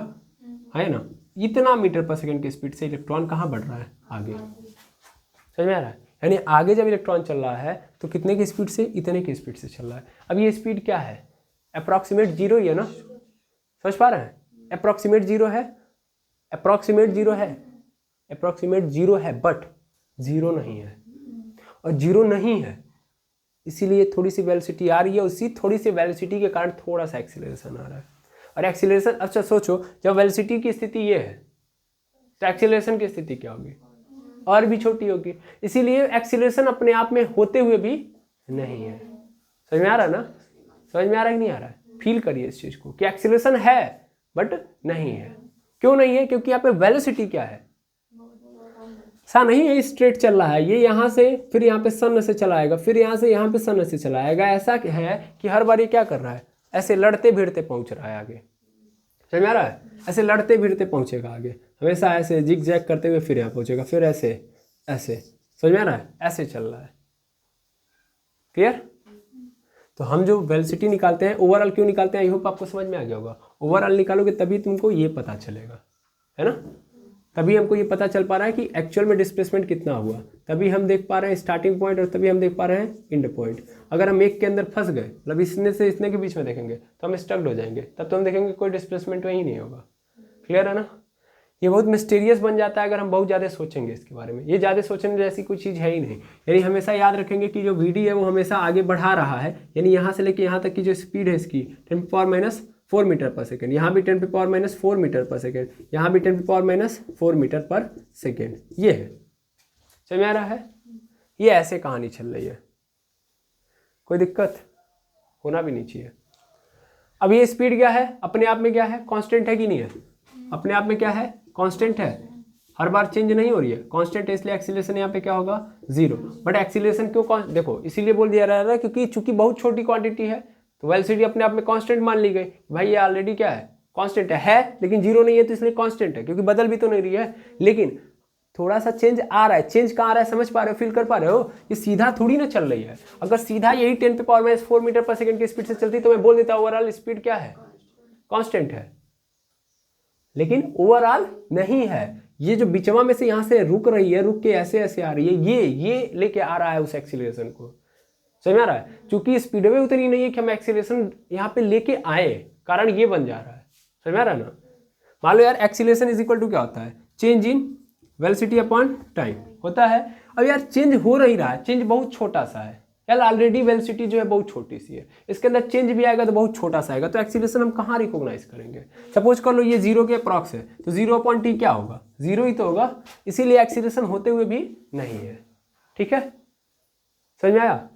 है ना? इतना मीटर पर सेकेंड की स्पीड से इलेक्ट्रॉन कहाँ बढ़ रहा है? आगे। समझ में आ रहा है? यानी आगे जब इलेक्ट्रॉन चल रहा है तो कितने की स्पीड से? इतने की स्पीड से चल रहा है। अब ये स्पीड क्या है? अप्रॉक्सीमेट जीरो ही है ना? समझ पा रहे हैं? अप्रॉक्सीमेट जीरो है, अप्रॉक्सीमेट जीरो है, अप्रॉक्सीमेट जीरो है, बट जीरो नहीं है। और जीरो नहीं है इसीलिए थोड़ी सी वेलोसिटी आ रही है, उसी थोड़ी सी वेलोसिटी के कारण थोड़ा सा एक्सीलरेशन आ रहा है। और एक्सीलरेशन, अच्छा सोचो, जब वेलोसिटी की स्थिति ये है तो एक्सीलरेशन की स्थिति क्या होगी? और भी छोटी होगी। इसीलिए एक्सीलरेशन अपने आप में होते हुए भी नहीं है। समझ में आ रहा है ना? समझ में आ रहा है कि नहीं आ रहा है? फील करिए इस चीज को कि एक्सीलरेशन है बट नहीं है। क्यों नहीं है? क्योंकि यहाँ पे वेलोसिटी क्या है? ऐसा नहीं है स्ट्रेट चल रहा है, ये यहाँ से फिर यहाँ पे सन से चलाएगा, फिर यहाँ से यहाँ पे सन से चलाएगा। ऐसा है कि हर बार ये क्या कर रहा है? ऐसे लड़ते भिड़ते पहुंच रहा है आगे। समझ में आ रहा है? ऐसे लड़ते भिड़ते पहुंचेगा आगे, हमेशा ऐसे जिग जैग करते हुए फिर यहाँ पहुंचेगा, फिर ऐसे ऐसे। समझ में आ रहा है? ऐसे चल रहा है। क्लियर? तो हम जो वेलोसिटी निकालते हैं, ओवरऑल क्यों निकालते हैं, आई होप आपको समझ में आ गया होगा। ओवरऑल निकालोगे तभी तुमको ये पता चलेगा, है ना? तभी हमको ये पता चल पा रहा है कि एक्चुअल में डिस्प्लेसमेंट कितना हुआ, तभी हम देख पा रहे हैं स्टार्टिंग पॉइंट और तभी हम देख पा रहे हैं एंड पॉइंट। अगर हम एक के अंदर फंस गए, मतलब इसने से इसने के बीच में देखेंगे तो हम स्टक्ड हो जाएंगे, तब तो हम देखेंगे कोई डिस्प्लेसमेंट वही नहीं होगा। क्लियर है ना? ये बहुत मिस्टीरियस बन जाता है अगर हम बहुत ज़्यादा सोचेंगे इसके बारे में। ये ज़्यादा सोचने जैसी कोई चीज़ है ही नहीं। यानी हमेशा याद रखेंगे कि जो वीडी है वो हमेशा आगे बढ़ा रहा है, यानी यहाँ से लेके यहाँ तक की जो स्पीड है इसकी 10⁻⁻4 मीटर पर सेकेंड, यहाँ भी 10⁻⁻4 मीटर पर सेकेंड, यहाँ भी 10⁻⁻4 मीटर पर सेकेंड। ये है, समझ में आ रहा है? ये ऐसे कहानी चल रही है, कोई दिक्कत होना भी नहीं चाहिए। अब ये स्पीड क्या है? अपने आप में क्या है? कांस्टेंट है कि नहीं है? अपने आप में क्या है? कांस्टेंट है, हर बार चेंज नहीं हो रही है, कांस्टेंट है, इसलिए एक्सीलरेशन यहाँ पे क्या होगा? जीरो। बट एक्सीलरेशन क्यों देखो इसीलिए बोल दिया रहा है क्योंकि चूंकि बहुत छोटी क्वांटिटी है तो वेलोसिटी अपने आप में कांस्टेंट मान ली गई। भाई ये ऑलरेडी क्या है? कांस्टेंट है, लेकिन जीरो नहीं है तो इसलिए कांस्टेंट है, क्योंकि बदल भी तो नहीं रही है। लेकिन थोड़ा सा चेंज आ रहा है। चेंज कहाँ आ रहा है? समझ पा रहे हो? फील कर पा रहे हो? ये सीधा थोड़ी ना चल रही है। अगर सीधा यही 10⁻⁴ मीटर पर सेकेंड की स्पीड से चलती तो मैं बोल देता ओवरऑल स्पीड क्या है? कांस्टेंट है। लेकिन ओवरऑल नहीं है, ये जो बिचवा में से यहाँ से रुक रही है, रुक के ऐसे ऐसे आ रही है, ये लेके आ रहा है उस एक्सीलरेशन को। समझ में आ रहा है? चूंकि स्पीडवे उतनी नहीं है कि हम एक्सीलरेशन यहाँ पे लेके आए, कारण ये बन जा रहा है। समझ में आ रहा है ना? मान लो यार एक्सीलरेशन इज इक्वल टू क्या होता है? Change in velocity upon time होता है। अब यार चेंज हो नहीं रहा है, चेंज बहुत छोटा सा है यार, ऑलरेडी वेलोसिटी जो है बहुत छोटी सी है, इसके अंदर चेंज भी आएगा तो बहुत छोटा सा आएगा, तो एक्सीलरेशन हम कहाँ रिकॉग्नाइज करेंगे? सपोज कर लो ये जीरो के अप्रॉक्स है तो 0/t क्या होगा? जीरो ही तो होगा, इसीलिए एक्सीलरेशन होते हुए भी नहीं है। ठीक है, समझ में आया?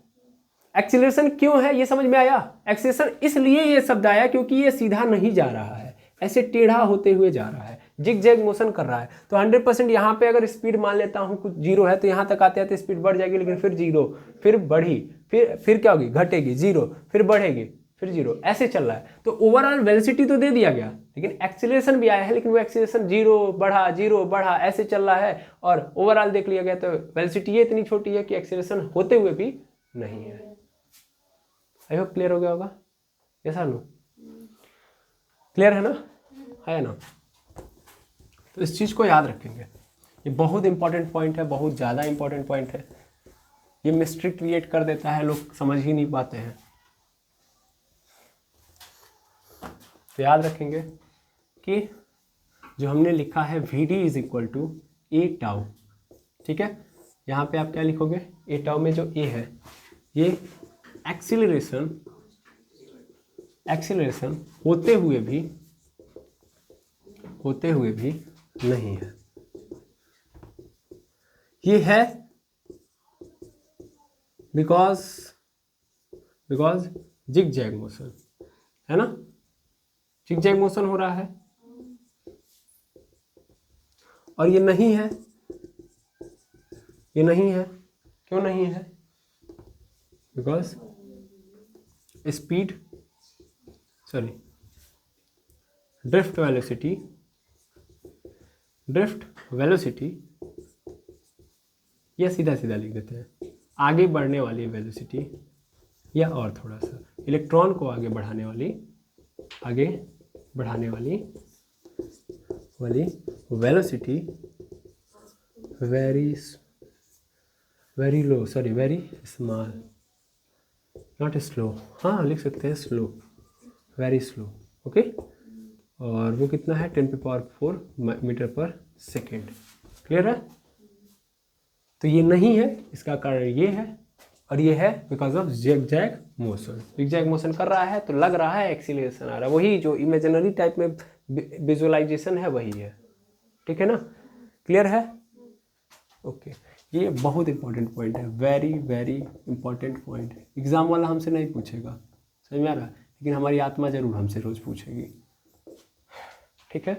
एक्सीलरेशन क्यों है ये समझ में आया? एक्सीलरेशन इसलिए ये शब्द आया क्योंकि ये सीधा नहीं जा रहा है, ऐसे टेढ़ा होते हुए जा रहा है, जिग जैग मोशन कर रहा है। तो 100% यहाँ पे अगर स्पीड मान लेता हूँ कुछ जीरो है तो यहाँ तक आते आते स्पीड बढ़ जाएगी, लेकिन फिर जीरो, फिर बढ़ी, फिर क्या होगी? घटेगी, जीरो, फिर बढ़ेगी, फिर जीरो, ऐसे चल रहा है। तो ओवरऑल वेलोसिटी तो दे दिया गया, लेकिन एक्सीलरेशन भी आया है, लेकिन वो एक्सीलरेशन जीरो बढ़ा ऐसे चल रहा है। और ओवरऑल देख लिया गया तो वेलोसिटी ये इतनी छोटी है कि एक्सीलरेशन होते हुए भी नहीं है। आई होप क्लियर हो गया होगा। ऐसा नो क्लियर है ना? है ना? तो इस चीज़ को याद रखेंगे, ये बहुत इंपॉर्टेंट पॉइंट है, बहुत ज़्यादा इंपॉर्टेंट पॉइंट है। ये मिस्ट्री क्रिएट कर देता है, लोग समझ ही नहीं पाते हैं। तो याद रखेंगे कि जो हमने लिखा है Vd is equal to A tau. ठीक है, यहाँ पे आप क्या लिखोगे? ए टाउ में जो ए है ये एक्सीलरेशन होते हुए भी नहीं है। ये है बिकॉज जिग जैग मोशन, है ना, जिग जैग मोशन हो रहा है। और ये नहीं है, ये नहीं है, क्यों नहीं है? Because speed sorry drift velocity, या सीधा सीधा लिख देते हैं आगे बढ़ने वाली वेलोसिटी, या और थोड़ा सा इलेक्ट्रॉन को आगे बढ़ाने वाली velocity very small, not slow, हाँ लिख सकते हैं स्लो, वेरी स्लो, ओके। और वो कितना है 10⁴ मीटर पर सेकेंड, क्लियर है? तो ये नहीं है, इसका कारण ये है, और ये है because of zigzag motion. Zigzag motion कर रहा है तो लग रहा है एक्सीलरेशन आ रहा है, वही जो इमेजिनरी टाइप में विजुअलाइजेशन है वही है, ठीक है ना, क्लियर है? ओके, ये बहुत इंपॉर्टेंट पॉइंट है, वेरी वेरी इंपॉर्टेंट पॉइंट है। एग्जाम वाला हमसे नहीं पूछेगा, समझ में आ रहा है, लेकिन हमारी आत्मा जरूर हमसे रोज पूछेगी, ठीक है,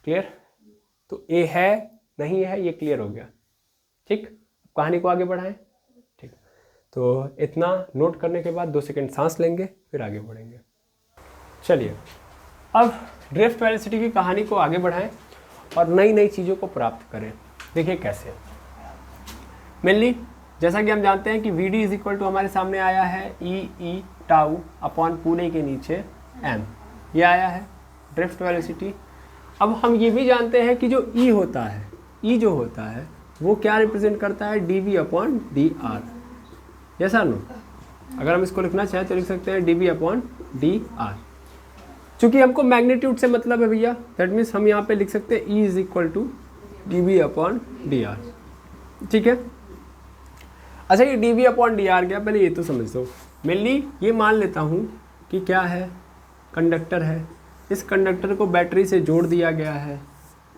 क्लियर? तो ए है नहीं है, ये क्लियर हो गया, ठीक। कहानी को आगे बढ़ाएं, ठीक। तो इतना नोट करने के बाद 2 सेकंड सांस लेंगे, फिर आगे बढ़ेंगे। चलिए अब ड्रिफ्ट वेलोसिटी की कहानी को आगे बढ़ाएं और नई नई चीज़ों को प्राप्त करें। देखिए कैसे। मेनली जैसा कि हम जानते हैं कि वी डी = हमारे सामने आया है ई टाउ अपॉन पूरे के नीचे m, ये आया है ड्रिफ्ट वेलोसिटी। अब हम ये भी जानते हैं कि जो ई होता है, ई जो होता है वो क्या रिप्रेजेंट करता है, dv/dr, जैसा नो। अगर हम इसको लिखना चाहें तो लिख सकते हैं dv/dr। चूंकि हमको मैग्नीट्यूड से मतलब है भैया, दैट मीन्स हम यहाँ पे लिख सकते हैं E = dv/dr, ठीक है। अच्छा ये dv/dr क्या, पहले ये तो समझ दो। मेनली ये मान लेता हूँ कि क्या है, कंडक्टर है, इस कंडक्टर को बैटरी से जोड़ दिया गया है,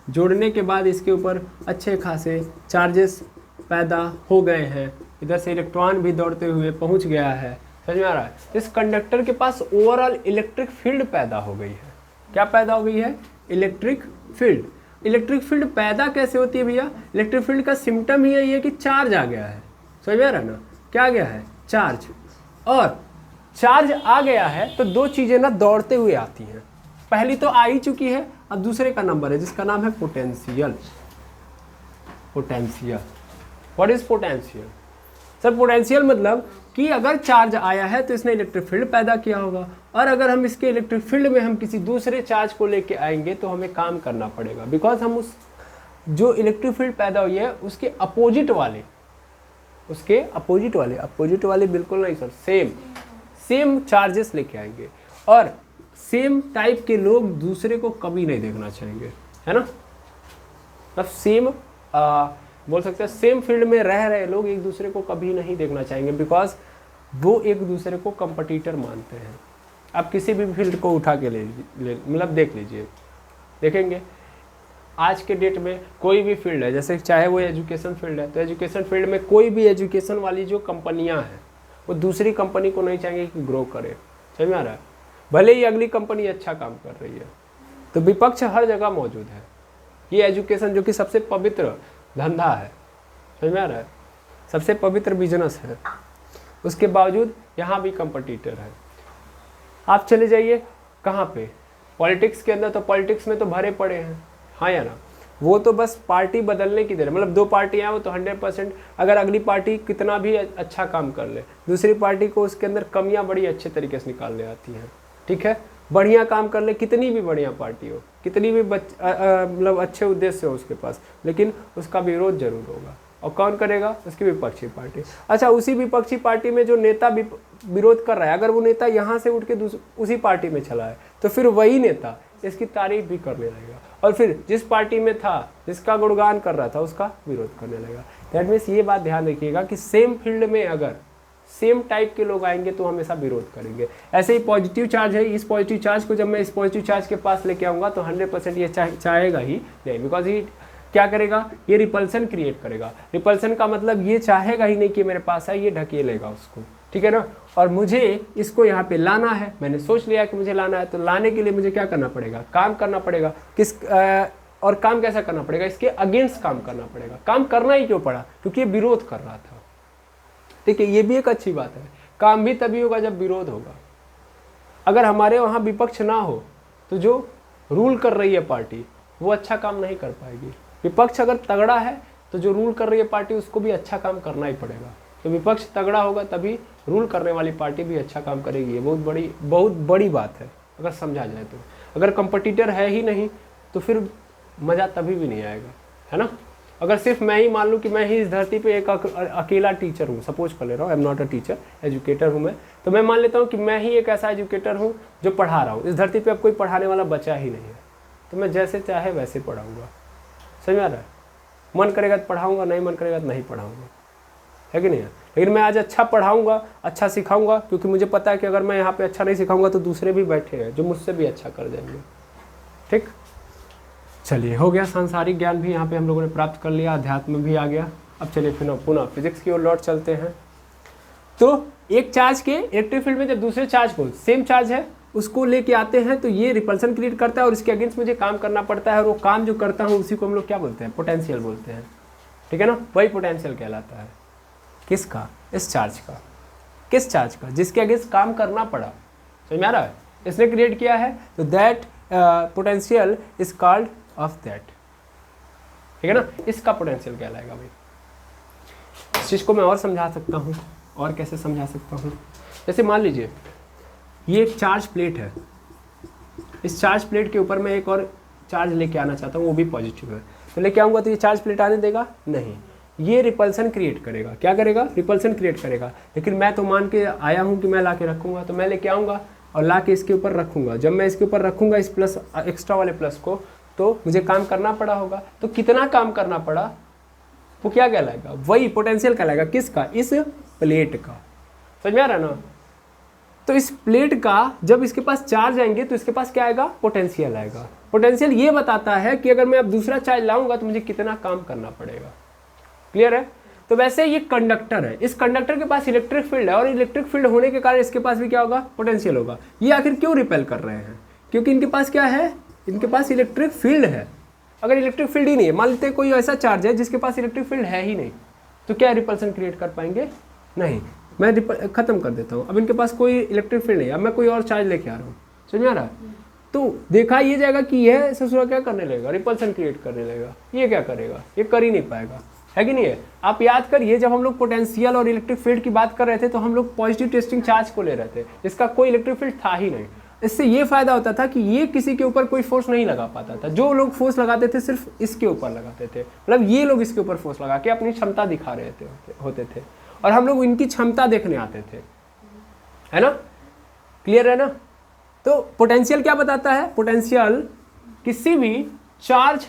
जोड़ने के बाद इसके ऊपर अच्छे खासे चार्जेस पैदा हो गए हैं, इधर से इलेक्ट्रॉन भी दौड़ते हुए पहुंच गया है, समझ में आ रहा है। इस कंडक्टर के पास ओवरऑल इलेक्ट्रिक फील्ड पैदा हो गई है। क्या पैदा हो गई है? Electric field. इलेक्ट्रिक फील्ड पैदा कैसे होती है भैया? इलेक्ट्रिक फील्ड का सिम्टम ही यही है कि चार्ज आ गया है, समझ में आ रहा है ना, क्या आ गया है? चार्ज। और चार्ज आ गया है तो दो चीज़ें ना दौड़ते हुए आती हैं, पहली तो आ ही चुकी है, अब दूसरे का नंबर है जिसका नाम है potential. Potential, what is potential? Sir potential मतलब कि अगर चार्ज आया है तो इसने इलेक्ट्रिक फील्ड पैदा किया होगा, और अगर हम इसके इलेक्ट्रिक फील्ड में हम किसी दूसरे चार्ज को लेके आएंगे तो हमें काम करना पड़ेगा, बिकॉज हम उस जो इलेक्ट्रिक फील्ड पैदा हुई है उसके अपोजिट वाले बिल्कुल नहीं सर, सेम चार्जेस लेके आएंगे, और सेम टाइप के लोग दूसरे को कभी नहीं देखना चाहेंगे, है ना। मतलब सेम बोल सकते हैं सेम फील्ड में रह रहे लोग एक दूसरे को कभी नहीं देखना चाहेंगे, बिकॉज वो एक दूसरे को कंपटीटर मानते हैं। आप किसी भी फील्ड को उठा के मतलब देख लीजिए, देखेंगे आज के डेट में कोई भी फील्ड है, जैसे चाहे वो एजुकेशन फील्ड है, तो एजुकेशन फील्ड में कोई भी एजुकेशन वाली जो कंपनियां हैं वो दूसरी कंपनी को नहीं चाहेंगे कि ग्रो करे, समझ में आ रहा है। भले ही अगली कंपनी अच्छा काम कर रही है, तो विपक्ष हर जगह मौजूद है। ये एजुकेशन जो कि सबसे पवित्र धंधा है, समझ में आ रहा है, सबसे पवित्र बिजनेस है, उसके बावजूद यहाँ भी कंपटीटर है। आप चले जाइए कहाँ पे, पॉलिटिक्स के अंदर, तो पॉलिटिक्स में तो भरे पड़े हैं, हाँ या ना। वो तो बस पार्टी बदलने की देर, मतलब दो पार्टियाँ वो तो 100%, अगर अगली पार्टी कितना भी अच्छा काम कर ले, दूसरी पार्टी को उसके अंदर कमियाँ बड़ी अच्छे तरीके से निकालने आती हैं, ठीक है। बढ़िया काम कर ले, कितनी भी बढ़िया पार्टी हो, कितनी भी मतलब अच्छे उद्देश्य हो उसके पास, लेकिन उसका विरोध जरूर होगा, और कौन करेगा? उसकी विपक्षी पार्टी। अच्छा, उसी विपक्षी पार्टी में जो नेता विरोध कर रहा है, अगर वो नेता यहाँ से उठ के उसी पार्टी में चला है, तो फिर वही नेता इसकी तारीफ भी करने लगेगा, और फिर जिस पार्टी में था, जिसका गुणगान कर रहा था, उसका विरोध करने लगेगा। दैट मीन्स ये बात ध्यान रखिएगा कि सेम फील्ड में अगर सेम टाइप के लोग आएंगे तो हमेशा विरोध करेंगे। ऐसे ही पॉजिटिव चार्ज है, इस पॉजिटिव चार्ज को जब मैं इस पॉजिटिव चार्ज के पास लेके आऊँगा तो 100% ये चाहेगा ही नहीं, बिकॉज ही क्या करेगा, ये रिपल्सन क्रिएट करेगा। रिपल्सन का मतलब ये चाहेगा ही नहीं कि मेरे पास है, ये ढकेलेगा उसको, ठीक है ना। और मुझे इसको यहाँ पे लाना है, मैंने सोच लिया कि मुझे लाना है, तो लाने के लिए मुझे क्या करना पड़ेगा, काम करना पड़ेगा। और काम कैसा करना पड़ेगा, इसके अगेंस्ट काम करना पड़ेगा। काम करना ही क्यों पड़ा, क्योंकि ये विरोध कर रहा था, ठीक है। ये भी एक अच्छी बात है, काम भी तभी होगा जब विरोध होगा। अगर हमारे वहाँ विपक्ष ना हो तो जो रूल कर रही है पार्टी वो अच्छा काम नहीं कर पाएगी। विपक्ष अगर तगड़ा है तो जो रूल कर रही है पार्टी उसको भी अच्छा काम करना ही पड़ेगा। तो विपक्ष तगड़ा होगा तभी रूल करने वाली पार्टी भी अच्छा काम करेगी। ये बहुत बड़ी बात है अगर समझा जाए तो। अगर कंपटीटर है ही नहीं तो फिर मज़ा तभी भी नहीं आएगा, है ना। अगर सिर्फ मैं ही मान लूँ कि मैं ही इस धरती पे एक अकेला टीचर हूँ, सपोज कर ले रहा हूँ, I am not a teacher, educator हूँ मैं, तो मैं मान लेता हूँ कि मैं ही एक ऐसा एजुकेटर हूँ जो पढ़ा रहा हूँ। इस धरती पे अब कोई पढ़ाने वाला बचा ही नहीं है, तो मैं जैसे चाहे वैसे पढ़ाऊँगा। समझ में आ रहा है, मन करेगा तो पढ़ाऊँगा, नहीं मन करेगा तो नहीं पढ़ाऊँगा, है कि नहीं है। लेकिन मैं आज अच्छा पढ़ाऊँगा, अच्छा सिखाऊँगा, क्योंकि मुझे पता है कि अगर मैं यहाँ पे अच्छा नहीं सिखाऊँगा तो दूसरे भी बैठे हैं जो मुझसे भी अच्छा कर जाएंगे, ठीक। चलिए, हो गया, सांसारिक ज्ञान भी यहाँ पे हम लोगों ने प्राप्त कर लिया, अध्यात्म भी आ गया। अब चलिए फिर पुनः फिजिक्स की ओर लौट चलते हैं। तो एक चार्ज के इलेक्ट्रिक फील्ड में जब दूसरे चार्ज को, सेम चार्ज है उसको लेके आते हैं तो ये रिपल्सन क्रिएट करता है और इसके अगेंस्ट मुझे काम करना पड़ता है, और वो काम जो करता हूँ उसी को हम लोग क्या बोलते हैं, पोटेंशियल बोलते हैं, ठीक है ना। वही पोटेंशियल कहलाता है। किसका, इस चार्ज का। किस चार्ज का, जिसके अगेंस्ट काम करना पड़ा। समझ में आ रहा है, इसने क्रिएट किया है तो that potential is called off that, ठीक है ना। इसका पोटेंशियल कहलाएगा भाई। इस चीज़ को मैं और समझा सकता हूँ, और कैसे समझा सकता हूँ, जैसे मान लीजिए ये एक चार्ज प्लेट है, इस चार्ज प्लेट के ऊपर मैं एक और चार्ज लेके आना चाहता हूँ, वो भी पॉजिटिव है, तो लेके आऊँगा तो ये चार्ज प्लेट आने देगा नहीं, ये रिपल्सन क्रिएट करेगा। क्या करेगा, रिपल्सन क्रिएट करेगा। लेकिन मैं तो मान के आया हूँ कि मैं ला के रखूँगा, तो मैं लेके आऊँगा और ला के इसके ऊपर रखूँगा। जब मैं इसके ऊपर रखूँगा इस प्लस, एक्स्ट्रा वाले प्लस को, तो मुझे काम करना पड़ा होगा। तो कितना काम करना पड़ा वो क्या कहलाएगा, वही पोटेंशियल कहलाएगा। किसका, इस प्लेट का। समझ में आ रहा है ना। तो इस प्लेट का जब इसके पास चार्ज आएंगे तो इसके पास क्या आएगा, पोटेंशियल आएगा। पोटेंशियल ये बताता है कि अगर मैं अब दूसरा चार्ज लाऊंगा तो मुझे कितना काम करना पड़ेगा। क्लियर है। तो वैसे ये कंडक्टर है, इस कंडक्टर के पास इलेक्ट्रिक फील्ड है, और इलेक्ट्रिक फील्ड होने के कारण इसके पास भी क्या होगा, पोटेंशियल होगा। ये आखिर क्यों रिपेल कर रहे हैं, क्योंकि इनके पास क्या है, इनके पास इलेक्ट्रिक फील्ड है। अगर इलेक्ट्रिक फील्ड ही नहीं है, मान लेते हैं कोई ऐसा चार्ज है जिसके पास इलेक्ट्रिक फील्ड है ही नहीं, तो क्या रिपल्सन क्रिएट कर पाएंगे, नहीं। मैं खत्म कर देता हूँ। अब इनके पास कोई इलेक्ट्रिक फील्ड नहीं, अब मैं कोई और चार्ज लेके आ रहा हूँ। समझ में आ रहा है। तो देखा ये जाएगा कि यह ससुरा क्या करने लगेगा, रिपल्सन क्रिएट करने लगेगा। ये क्या करेगा, ये कर ही नहीं पाएगा, है कि नहीं है। आप याद करिए, जब हम लोग पोटेंशियल और इलेक्ट्रिक फील्ड की बात कर रहे थे तो हम लोग पॉजिटिव टेस्टिंग चार्ज को ले रहे थे, जिसका कोई इलेक्ट्रिक फील्ड था ही नहीं। इससे ये फायदा होता था कि ये किसी के ऊपर कोई फोर्स नहीं लगा पाता था। जो लोग फोर्स लगाते थे सिर्फ इसके ऊपर लगाते थे, मतलब ये लोग इसके ऊपर फोर्स लगा के अपनी क्षमता दिखा रहे होते थे, और हम लोग इनकी क्षमता देखने आते थे, है ना। क्लियर है ना। तो पोटेंशियल क्या बताता है, पोटेंशियल किसी भी चार्ज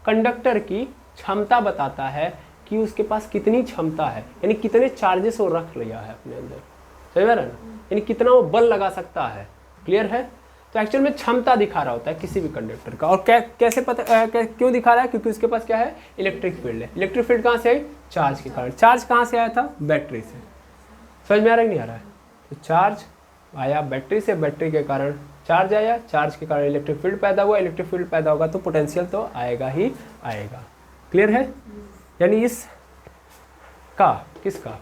कंडक्टर की क्षमता बताता है कि उसके पास कितनी क्षमता है, यानी कितने चार्जेस वो रख लिया है अपने अंदर। समझ में आ रहा है ना, यानी कितना वो बल लगा सकता है। क्लियर है। तो एक्चुअल में क्षमता दिखा रहा होता है किसी भी कंडक्टर का। और कैसे पता क्यों दिखा रहा है, क्योंकि उसके पास क्या है, इलेक्ट्रिक फील्ड है। इलेक्ट्रिक फील्ड कहाँ से आई, चार्ज के कारण। चार्ज कहाँ से आया था, बैटरी से। समझ में आ रहा है नहीं आ रहा है। तो चार्ज आया बैटरी से, बैटरी के कारण चार्ज आया, चार्ज के कारण इलेक्ट्रिक फील्ड पैदा हुआ, इलेक्ट्रिक फील्ड पैदा होगा तो पोटेंशियल तो आएगा ही आएगा। क्लियर है। यानी इस का, किसका,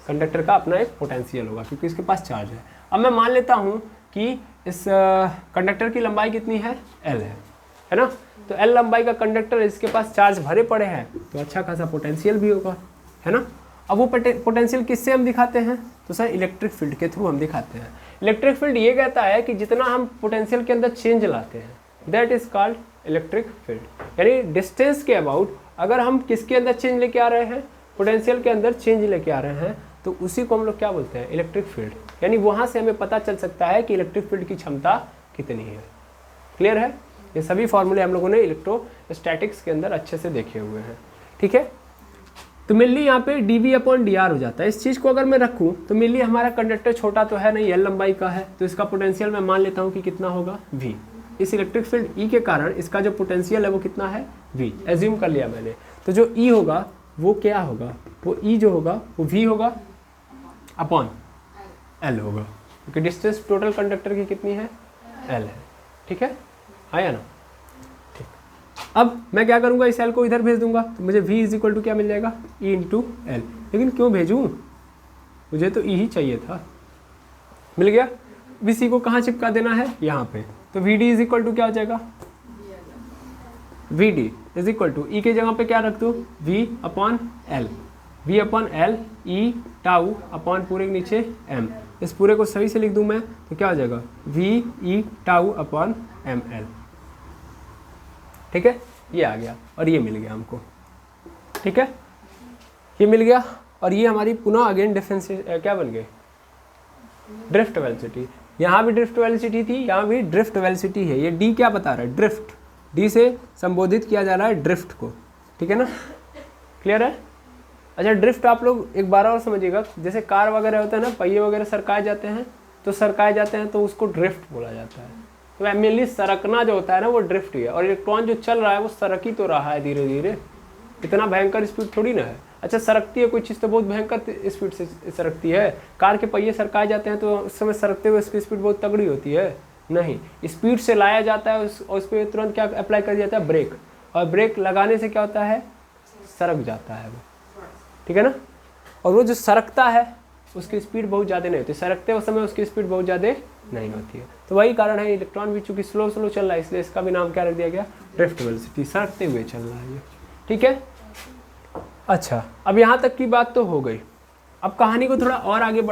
कंडक्टर का अपना एक पोटेंशियल होगा क्योंकि इसके पास चार्ज है। अब मैं मान लेता हूँ कि इस कंडक्टर की लंबाई कितनी है, L है ना। तो L लंबाई का कंडक्टर, इसके पास चार्ज भरे पड़े हैं तो अच्छा खासा पोटेंशियल भी होगा, है ना। अब वो पोटेंशियल किससे हम दिखाते हैं, तो सर इलेक्ट्रिक फील्ड के थ्रू हम दिखाते हैं। इलेक्ट्रिक फील्ड ये कहता है कि जितना हम पोटेंशियल के अंदर चेंज लाते हैं that is called electric field. यानी डिस्टेंस के अबाउट अगर हम किसके अंदर चेंज लेके आ रहे हैं, पोटेंशियल के अंदर चेंज लेके आ रहे हैं, तो उसी को हम लोग क्या बोलते हैं, इलेक्ट्रिक फील्ड। यानी वहाँ से हमें पता चल सकता है कि इलेक्ट्रिक फील्ड की क्षमता कितनी है। क्लियर है। ये सभी फॉर्मूले हम लोगों ने इलेक्ट्रोस्टैटिक्स के अंदर अच्छे से देखे हुए हैं। ठीक है। तो मेनली यहाँ पे dV/dr हो जाता है। इस चीज़ को अगर मैं रखूँ तो मेनली हमारा कंडक्टर छोटा तो है नहीं, L लंबाई का है, तो इसका पोटेंशियल मैं मान लेता हूँ कि कितना होगा, V। इस इलेक्ट्रिक फील्ड ई के कारण इसका जो पोटेंशियल है वो कितना है, वी, एज्यूम कर लिया मैंने। तो जो ई होगा वो क्या होगा, वो ई जो होगा वो वी होगा अपॉन एल होगा, क्योंकि डिस्टेंस टोटल कंडक्टर की कितनी है, एल है। ठीक है, आया ना। ठीक, अब मैं क्या करूँगा, इस एल को इधर भेज दूंगा तो मुझे v इज इक्वल टू क्या मिल जाएगा, ई इंटू एल। लेकिन क्यों भेजूँ, मुझे तो ई ही चाहिए था, मिल गया। सी को कहाँ चिपका देना है, यहाँ पे। तो V D is equal to क्या हो जाएगा, V D is equal to E के जगह पे क्या रख दूँ, V upon L, V upon L E tau upon पूरे के नीचे एम। इस पूरे को सही से लिख दूँ मैं तो क्या हो जाएगा, V E tau upon M L. ठीक है, ये आ गया और ये मिल गया हमको। ठीक है, ये मिल गया और ये हमारी पुनः अगेन डिफरेंस क्या बन गए, ड्रिफ्ट वेलोसिटी। यहाँ भी ड्रिफ्ट वेलोसिटी थी, यहाँ भी ड्रिफ्ट वेलोसिटी है। ये डी क्या बता रहा है, ड्रिफ्ट, डी से संबोधित किया जा रहा है ड्रिफ्ट को। ठीक है ना, क्लियर है। अच्छा, ड्रिफ्ट आप लोग एक बार और समझिएगा, जैसे कार वगैरह होता है ना, पहिए वगैरह सरकाए जाते हैं तो उसको ड्रिफ्ट बोला जाता है। तो मेनली सरकना जो होता है ना वो ड्रिफ्ट ही है, और इलेक्ट्रॉन जो चल रहा है वो सरक ही तो रहा है धीरे धीरे, इतना भयंकर स्पीड थोड़ी ना है। अच्छा, सरकती है कोई चीज़ तो बहुत भयंकर स्पीड से सरकती है। कार के पहिए सरकाए जाते हैं तो उस समय सरकते हुए उसकी स्पीड बहुत तगड़ी होती है, नहीं, स्पीड से लाया जाता है और उस पर तुरंत क्या अप्लाई कर दिया जाता है, ब्रेक, और ब्रेक लगाने से क्या होता है, सरक जाता है वो। ठीक है ना, और वो जो सरकता है उसकी स्पीड बहुत ज़्यादा नहीं होती, सरकते उस समय उसकी स्पीड बहुत ज़्यादा नहीं होती है। तो वही कारण है, इलेक्ट्रॉन भी चूँकि स्लो स्लो चल रहा है इसलिए इसका भी नाम क्या रख दिया गया, ड्रिफ्ट वेलोसिटी, सरकते हुए चल रहा है ये। ठीक है, अच्छा, अब यहाँ तक की बात तो हो गई। अब कहानी को थोड़ा और आगे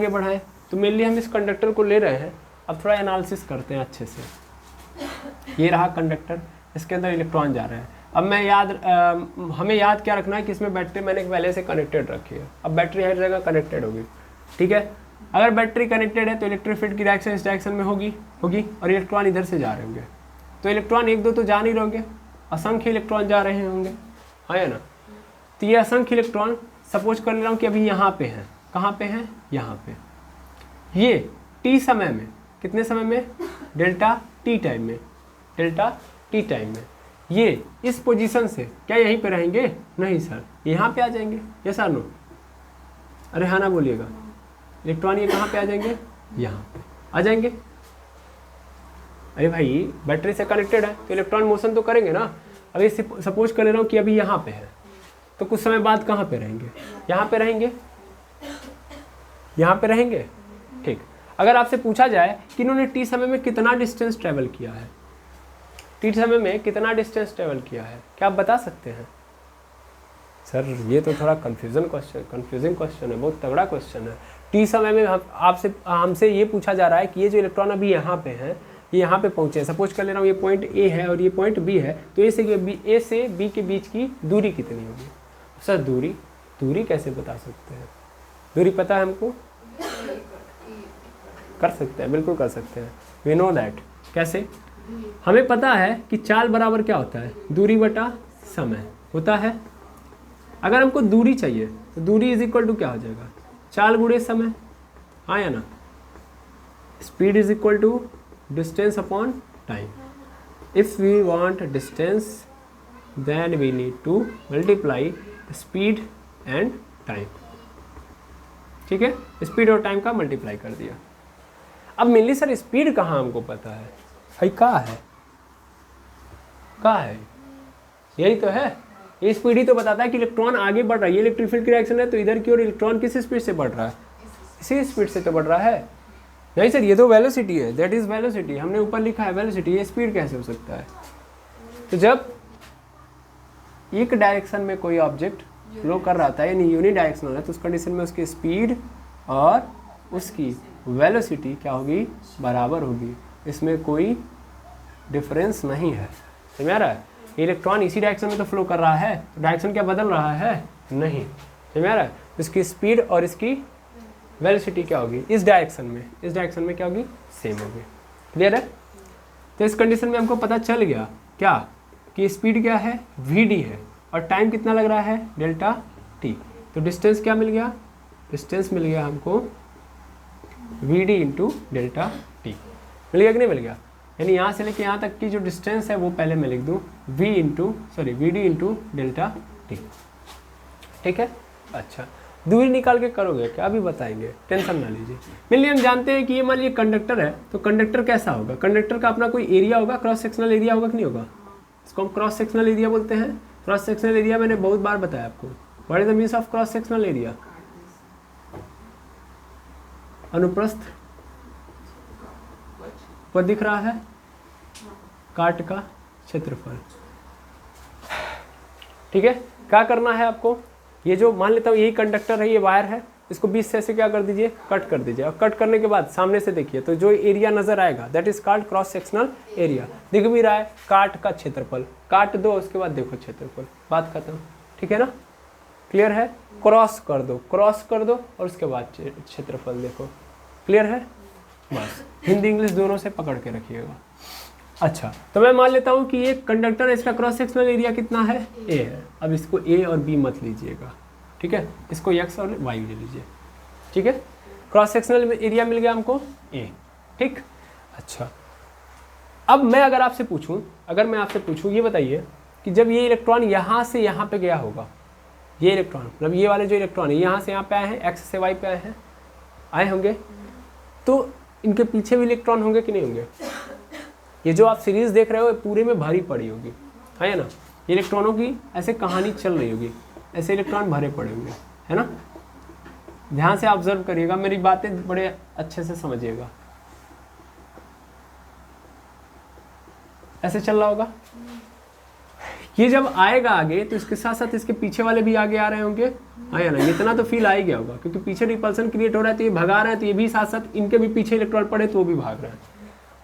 बढ़ाएं, तो मेनली हम इस कंडक्टर को ले रहे हैं, अब थोड़ा एनालिसिस करते हैं अच्छे से। ये रहा कंडक्टर, इसके अंदर इलेक्ट्रॉन जा रहे हैं। अब मैं हमें याद क्या रखना है कि इसमें बैटरी मैंने एक पहले से कनेक्टेड रखी है। अब बैटरी हर जगह कनेक्टेड होगी। ठीक है, अगर बैटरी कनेक्टेड है तो इलेक्ट्रिक फील्ड की डायरेक्शन इस डायरेक्शन में होगी और इलेक्ट्रॉन इधर से जा रहे होंगे। तो इलेक्ट्रॉन एक दो तो जा नहीं रहोगे, असंख्य इलेक्ट्रॉन जा रहे होंगे, है ना। तो ये असंख्य इलेक्ट्रॉन सपोज कर ले रहा हूँ कि अभी यहाँ पे हैं, कहाँ पे हैं, यहाँ पे। ये टी समय में, कितने समय में, डेल्टा टी टाइम में, ये इस पोजीशन से क्या यहीं पे रहेंगे, नहीं सर, यहाँ पे आ जाएंगे, यस सर नो, अरे हाँ ना बोलिएगा। इलेक्ट्रॉन ये कहाँ पे आ जाएंगे, यहाँ पे आ जाएंगे। अरे भाई बैटरी से कनेक्टेड है तो इलेक्ट्रॉन मोशन तो करेंगे ना। अभी सपोज कर ले रहा हूँ कि अभी यहाँ पे है, तो कुछ समय बाद कहाँ पे रहेंगे, यहाँ पे रहेंगे। ठीक, अगर आपसे पूछा जाए कि इन्होंने टी समय में कितना डिस्टेंस ट्रेवल किया है, क्या आप बता सकते हैं? सर ये तो थोड़ा कंफ्यूजिंग क्वेश्चन है, बहुत तगड़ा क्वेश्चन है। टी समय में हमसे ये पूछा जा रहा है कि ये जो इलेक्ट्रॉन अभी यहाँ पे हैं, ये यहाँ पे पहुँचे, सपोज कर ले रहा हूँ ये पॉइंट ए है और ये पॉइंट बी है, तो ए से बी के बीच की दूरी कितनी होगी? सर दूरी कैसे बता सकते हैं? दूरी पता है हमको? कर सकते हैं, बिल्कुल कर सकते हैं। We know that. कैसे? हमें पता है कि चाल बराबर क्या होता है, दूरी बटा समय होता है। अगर हमको दूरी चाहिए तो दूरी इज इक्वल टू क्या हो जाएगा, चाल गुणे समय, हाँ या ना। Speed is equal to distance upon time. If we want distance then we need to multiply speed and time. ठीक है, स्पीड और टाइम का मल्टीप्लाई कर दिया। अब मेनली सर स्पीड कहाँ हमको पता है, भाई कहाँ है, यही तो है। ये स्पीड ही तो बताता है कि इलेक्ट्रॉन आगे बढ़ रहा है। ये इलेक्ट्रिक फील्ड की रिएक्शन है तो इधर की ओर इलेक्ट्रॉन किस स्पीड से बढ़ रहा है, इसी स्पीड से तो बढ़ रहा है। नहीं सर ये तो वेलोसिटी है, दैट इज वेलोसिटी, हमने ऊपर लिखा है वेलोसिटी, ये स्पीड कैसे हो सकता है? तो जब एक डायरेक्शन में कोई ऑब्जेक्ट फ्लो कर रहा था यानी यूनि डायरेक्शनल है, तो उस कंडीशन में उसकी स्पीड और उसकी वेलोसिटी क्या होगी, बराबर होगी। इसमें कोई डिफरेंस नहीं है। समझ आ रहा है? इलेक्ट्रॉन इसी डायरेक्शन में तो फ्लो कर रहा है, तो डायरेक्शन क्या बदल रहा है, नहीं। समझ आ रहा है? इसकी स्पीड और इसकी वेलोसिटी क्या होगी, इस डायरेक्शन में क्या होगी, सेम होगी। क्लियर है? तो इस कंडीशन में हमको पता चल गया क्या कि स्पीड क्या है, वी है, और टाइम कितना लग रहा है, डेल्टा टी। तो डिस्टेंस क्या मिल गया, डिस्टेंस मिल गया हमको V D into delta T. मिल गया कि नहीं मिल गया? यानी यहाँ से लेके यहाँ तक की जो डिस्टेंस है वो पहले मैं लिख दूँ V D into delta T. ठीक है, अच्छा दूरी निकाल के करोगे क्या? अभी बताएंगे, टेंशन ना लीजिए। मेनली हम जानते हैं कि ये मान लीजिए कंडक्टर है, तो कंडक्टर कैसा होगा? कंडक्टर का अपना कोई एरिया होगा, क्रॉस सेक्शनल एरिया होगा कि नहीं होगा? इसको हम क्रॉस सेक्शनल एरिया बोलते हैं। क्रॉस सेक्शनल एरिया मैंने बहुत बार बताया आपको। What is the means of cross sectional area? अनुप्रस्थ पर दिख रहा है, काट का क्षेत्रफल। ठीक है, क्या करना है आपको? ये जो मान लेता हूँ यही कंडक्टर है, ये वायर है, इसको बीच से ऐसे क्या कर दीजिए, कट कर दीजिए। और कट करने के बाद सामने से देखिए तो जो एरिया नजर आएगा that is called cross sectional area. दिख भी रहा है काट का क्षेत्रफल, काट दो उसके बाद देखो क्षेत्रफल, बात खत्म। ठीक है ना, क्लियर है? क्रॉस कर दो, क्रॉस कर दो और उसके बाद क्षेत्रफल देखो। क्लियर है? बस हिंदी इंग्लिश दोनों से पकड़ के रखिएगा। अच्छा, तो मैं मान लेता हूँ कि ये कंडक्टर है, इसका क्रॉस सेक्शनल एरिया कितना है? ए है। अब इसको ए और बी मत लीजिएगा, ठीक है, इसको एक्स और वाई ले लीजिए। ठीक है, क्रॉस सेक्शनल एरिया मिल गया हमको ए। ठीक, अच्छा अब मैं अगर आपसे पूछूं, ये बताइए कि जब ये इलेक्ट्रॉन यहाँ से यहाँ पे गया होगा, ये इलेक्ट्रॉन मतलब ये वाले जो इलेक्ट्रॉन है यहाँ से यहाँ पे आए हैं, एक्स से वाई पे आए होंगे, तो इनके पीछे भी इलेक्ट्रॉन होंगे कि नहीं होंगे? ये जो आप सीरीज देख रहे हो पूरे में भरी पड़ी होगी, है ना? इलेक्ट्रॉनों की ऐसे कहानी चल रही होगी, ऐसे इलेक्ट्रॉन भरे पड़े होंगे, है ना? ध्यान से ऑब्जर्व करिएगा, मेरी बातें बड़े अच्छे से समझिएगा। ऐसे चल रहा होगा। ये जब आएगा आगे तो इसके साथ साथ इसके पीछे वाले भी आगे आ रहे होंगे, है ना? इतना तो फील आ ही गया होगा, क्योंकि पीछे रिपल्सन क्रिएट हो रहा है तो ये भगा रहे हैं, तो ये भी साथ साथ इनके भी पीछे इलेक्ट्रॉन पड़े तो वो भी भाग रहे हैं।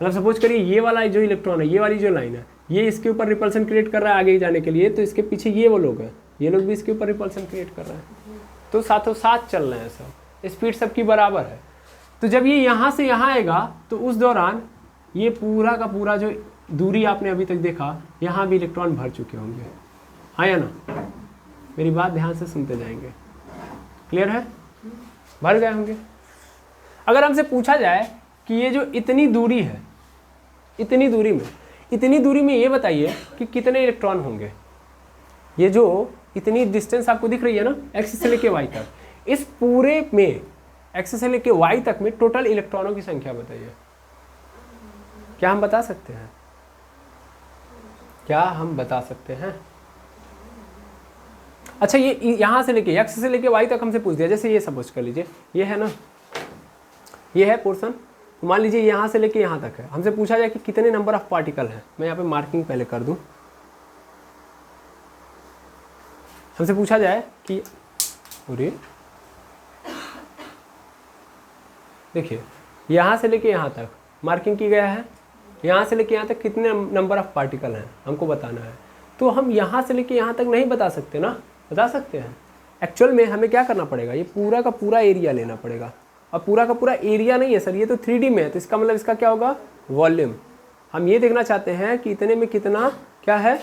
मतलब सपोज करिए ये वाला जो इलेक्ट्रॉन है, ये वाली जो लाइन है, ये इसके ऊपर रिपल्सन क्रिएट कर रहा है आगे जाने के लिए, तो इसके पीछे ये वो लोग हैं, ये लोग भी इसके ऊपर रिपल्सन क्रिएट कर रहे हैं, तो साथों साथ चल रहे हैं सब, स्पीड सबकी बराबर है। तो जब ये यहाँ से यहाँ आएगा तो उस दौरान ये पूरा का पूरा जो दूरी आपने अभी तक देखा, यहाँ भी इलेक्ट्रॉन भर चुके होंगे, हाँ या ना? मेरी बात ध्यान से सुनते जाएंगे। क्लियर है? भर गए होंगे। अगर हमसे पूछा जाए कि ये जो इतनी दूरी है, इतनी दूरी में ये बताइए कि कितने इलेक्ट्रॉन होंगे? ये जो इतनी डिस्टेंस आपको दिख रही है ना, एक्स से लेके वाई तक, इस पूरे में एक्स से लेके वाई तक में टोटल इलेक्ट्रॉनों की संख्या बताइए। क्या हम बता सकते हैं? क्या हम बता सकते हैं? अच्छा, ये यहाँ से लेके एक्स से लेके वाई तक हमसे पूछ दिया, जैसे ये सपोज कर लीजिए, ये है ना, ये है पोर्शन, तो मान लीजिए यहाँ से लेके यहाँ तक है। हमसे पूछा जाए कि कितने नंबर ऑफ पार्टिकल है, मैं यहाँ पे मार्किंग पहले कर दूं। हमसे पूछा जाए कि अरे देखिए यहाँ से लेके यहाँ तक मार्किंग की गया है, यहाँ से लेके यहाँ तक कितने नंबर ऑफ पार्टिकल हैं हमको बताना है। तो हम यहाँ से लेके यहाँ तक नहीं बता सकते ना, बता सकते हैं। एक्चुअल में हमें क्या करना पड़ेगा, ये पूरा का पूरा एरिया लेना पड़ेगा। अब पूरा का पूरा एरिया नहीं है सर, ये तो 3D में है, तो इसका मतलब इसका क्या होगा, वॉल्यूम। हम ये देखना चाहते हैं कि इतने में कितना क्या है,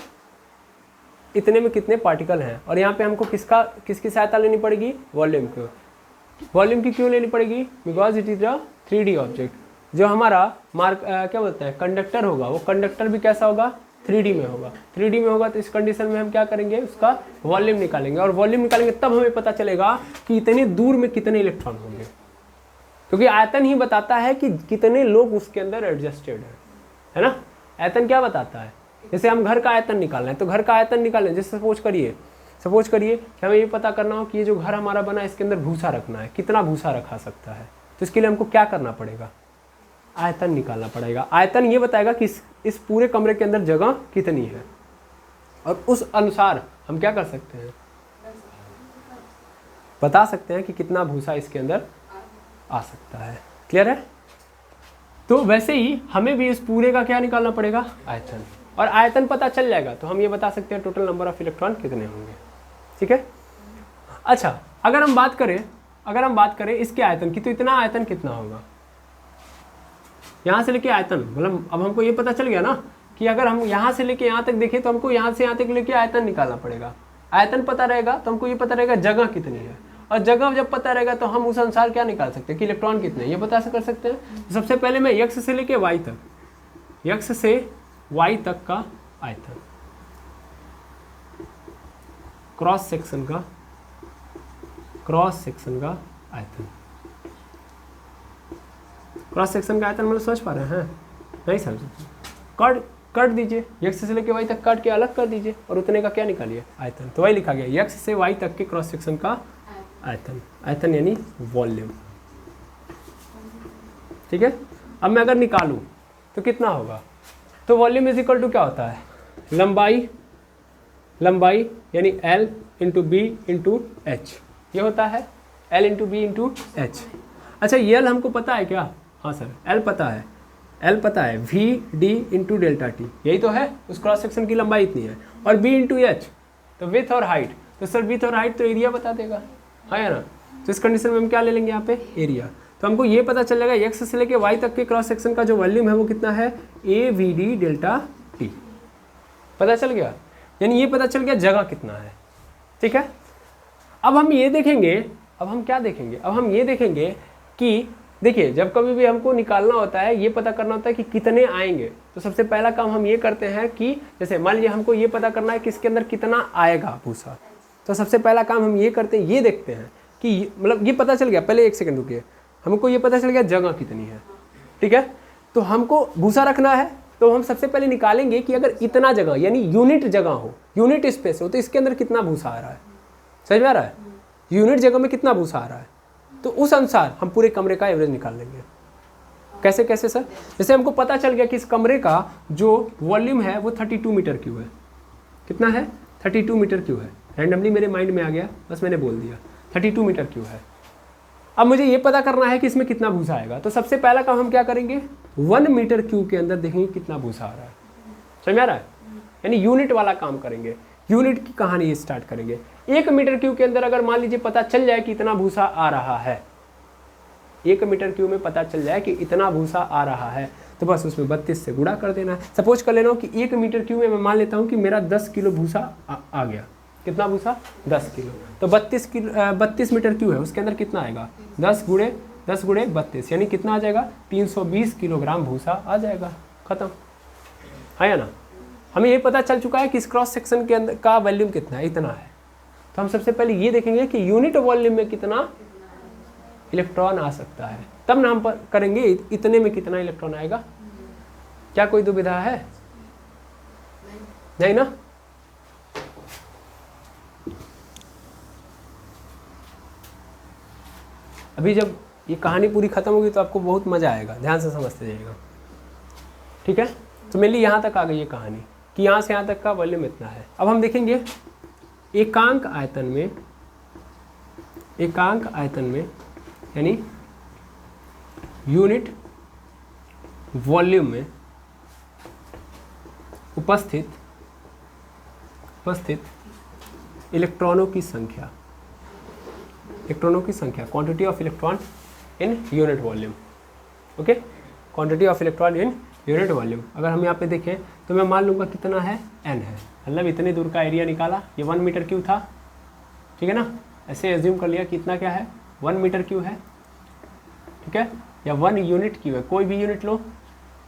इतने में कितने पार्टिकल हैं, और यहाँ पे हमको किसकी सहायता लेनी पड़ेगी, वॉल्यूम की। वॉल्यूम की क्यों लेनी पड़ेगी, because it is a 3D object. जो हमारा क्या बोलते हैं कंडक्टर होगा, वो कंडक्टर भी कैसा होगा, 3D में होगा। 3D में होगा तो इस कंडीशन में हम क्या करेंगे, उसका वॉल्यूम निकालेंगे, और वॉल्यूम निकालेंगे तब हमें पता चलेगा कि इतनी दूर में कितने इलेक्ट्रॉन होंगे, क्योंकि आयतन ही बताता है कि कितने लोग उसके अंदर एडजस्टेड है ना? आयतन क्या बताता है? जैसे हम घर का आयतन निकालना है तो घर का आयतन निकालें। जैसे सपोज करिए कि हमें ये पता करना हो कि ये जो घर हमारा बना है इसके अंदर भूसा रखना है, कितना भूसा रखा सकता है, तो इसके लिए हमको क्या करना पड़ेगा, आयतन निकालना पड़ेगा। आयतन ये बताएगा कि इस पूरे कमरे के अंदर जगह कितनी है, और उस अनुसार हम क्या कर सकते हैं, बता सकते हैं कि कितना भूसा इसके अंदर आ सकता है। क्लियर है? तो वैसे ही हमें भी इस पूरे का क्या निकालना पड़ेगा, आयतन, और आयतन पता चल जाएगा तो हम ये बता सकते हैं टोटल नंबर ऑफ इलेक्ट्रॉन कितने होंगे। ठीक है? अच्छा, अगर हम बात करें इसके आयतन की, तो इतना आयतन कितना होगा, यहाँ से लेके आयतन, मतलब अब हमको ये पता चल गया ना कि अगर हम यहाँ से लेके यहाँ तक देखें तो हमको यहाँ से यहाँ तक लेके आयतन निकालना पड़ेगा। आयतन पता रहेगा तो हमको ये पता रहेगा जगह कितनी है, और जगह जब पता रहेगा तो हम उस अनुसार क्या निकाल सकते हैं कि इलेक्ट्रॉन कितने हैं, ये बता कर सकते हैं। सबसे पहले मैं x से लेके y तक, x से y तक का आयतन, क्रॉस सेक्शन का आयतन, क्रॉस सेक्शन का आयतन मतलब समझ पा रहे हैं? नहीं समझ, कट दीजिए, x से लेके y तक काट के अलग कर दीजिए और उतने का क्या निकालिए, आयतन। तो वही लिखा गया x से y तक के क्रॉस सेक्शन का आयतन, आयतन यानी वॉल्यूम। ठीक है, अब मैं अगर निकालूं तो कितना होगा, तो वॉल्यूम इज इक्वल टू क्या होता है, लंबाई यानी L into B into H, ये होता है L into B into H. अच्छा ये L हमको पता है क्या, हाँ सर L पता है V D into delta T, यही तो है, उस क्रॉस सेक्शन की लंबाई इतनी है, और बी इंटू एच तो विथ और हाइट, तो सर विथ और हाइट तो एरिया बता देगा, है ना। तो इस कंडीशन में हम क्या ले लेंगे यहाँ पे, एरिया। तो हमको ये पता चल जाएगा x से लेके y तक के क्रॉस सेक्शन का जो वॉल्यूम है वो कितना है, A V D delta T, पता चल गया, यानी ये पता चल गया जगह कितना है। ठीक है, अब हम ये देखेंगे, अब हम क्या देखेंगे, अब हम ये देखेंगे कि देखिए जब कभी भी हमको निकालना होता है, ये पता करना होता है कि कितने आएंगे, तो सबसे पहला काम हम ये करते हैं कि जैसे मान लीजिए हमको ये पता करना है कि इसके अंदर कितना आएगा भूसा, तो सबसे पहला काम हम ये करते हैं, ये देखते हैं कि मतलब ये पता चल गया, पहले एक सेकंड रुकिए, हमको ये पता चल गया जगह कितनी है। ठीक है, तो हमको भूसा रखना है, तो हम सबसे पहले निकालेंगे कि अगर इतना जगह यानी यूनिट जगह हो, यूनिट स्पेस हो, तो इसके अंदर कितना भूसा आ रहा है, समझ में आ रहा है, यूनिट जगह में कितना भूसा आ रहा है, तो उस अनुसार हम पूरे कमरे का एवरेज निकाल लेंगे। कैसे कैसे सर, जैसे हमको पता चल गया कि इस कमरे का जो वॉल्यूम है वो 32 मीटर क्यूब है, कितना है 32 मीटर क्यूब है, रैंडमली मेरे माइंड में आ गया, बस मैंने बोल दिया 32 मीटर क्यूब है। अब मुझे ये पता करना है कि इसमें कितना भूसा आएगा, तो सबसे पहला काम हम क्या करेंगे, 1 मीटर क्यूब के अंदर देखेंगे कितना भूसा आ रहा है, समझ में आ रहा है, यानी यूनिट वाला काम करेंगे, यूनिट की कहानी स्टार्ट करेंगे। 1 मीटर क्यूब के अंदर अगर मान लीजिए पता चल जाए कि इतना भूसा आ रहा है, 1 मीटर क्यूब में पता चल जाए कि इतना भूसा आ रहा है, तो बस उसमें 32 से गुणा कर देना है। सपोज कर लेना कि 1 मीटर क्यूब में मैं मान लेता हूँ कि मेरा 10 किलो भूसा आ गया, कितना भूसा 10 किलो, तो 32 मीटर क्यूब है, उसके अंदर कितना आएगा 10 गुणे 32, यानी कितना आ जाएगा 320 किलोग्राम भूसा आ जाएगा, खत्म है या ना। हमें ये पता चल चुका है कि इस क्रॉस सेक्शन के अंदर का वॉल्यूम कितना है, इतना है। तो हम सबसे पहले ये देखेंगे कि यूनिट वॉल्यूम में कितना इलेक्ट्रॉन आ सकता है, तब ना हम करेंगे इतने में कितना इलेक्ट्रॉन आएगा। क्या कोई दुविधा है? नहीं ना। अभी जब ये कहानी पूरी खत्म होगी तो आपको बहुत मजा आएगा, ध्यान से समझते जाइएगा। ठीक है, तो मेनली यहाँ तक आ गई ये कहानी कि यहाँ से यहाँ तक का वॉल्यूम इतना है। अब हम देखेंगे एकांक आयतन में यानी यूनिट वॉल्यूम में उपस्थित इलेक्ट्रॉनों की संख्या, quantity of electron in unit volume. Okay, quantity of electron in unit volume. अगर हम यहाँ पे देखें तो मैं मान लूँगा कितना है, n है, मतलब इतने दूर का एरिया निकाला, ये 1 मीटर क्यूब था, ठीक है ना। ऐसे एज्यूम कर लिया कि इतना क्या है 1 मीटर क्यूब है, ठीक है, या 1 यूनिट क्यूब है, कोई भी यूनिट लो,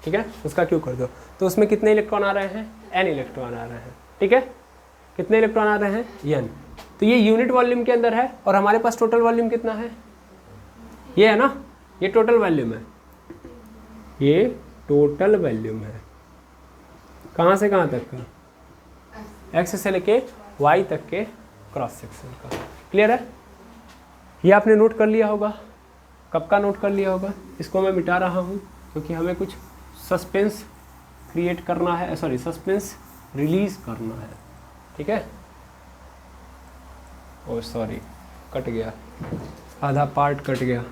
ठीक है, उसका क्यूब कर दो, तो उसमें कितने इलेक्ट्रॉन आ रहे हैं, n इलेक्ट्रॉन आ रहे हैं। ठीक है, कितने इलेक्ट्रॉन आ रहे हैं, n। तो ये यूनिट वॉल्यूम के अंदर है, और हमारे पास टोटल वॉल्यूम कितना है, ये है ना, ये टोटल वॉल्यूम है, ये टोटल वॉल्यूम है। कहाँ से कहाँ तक का, x से लेके y तक के क्रॉस सेक्शन का। क्लियर है, ये आपने नोट कर लिया होगा। कब का नोट कर लिया होगा, इसको मैं मिटा रहा हूँ क्योंकि हमें कुछ सस्पेंस क्रिएट करना है, सॉरी सस्पेंस रिलीज करना है। ठीक है, ओ सॉरी कट गया, आधा पार्ट कट गया,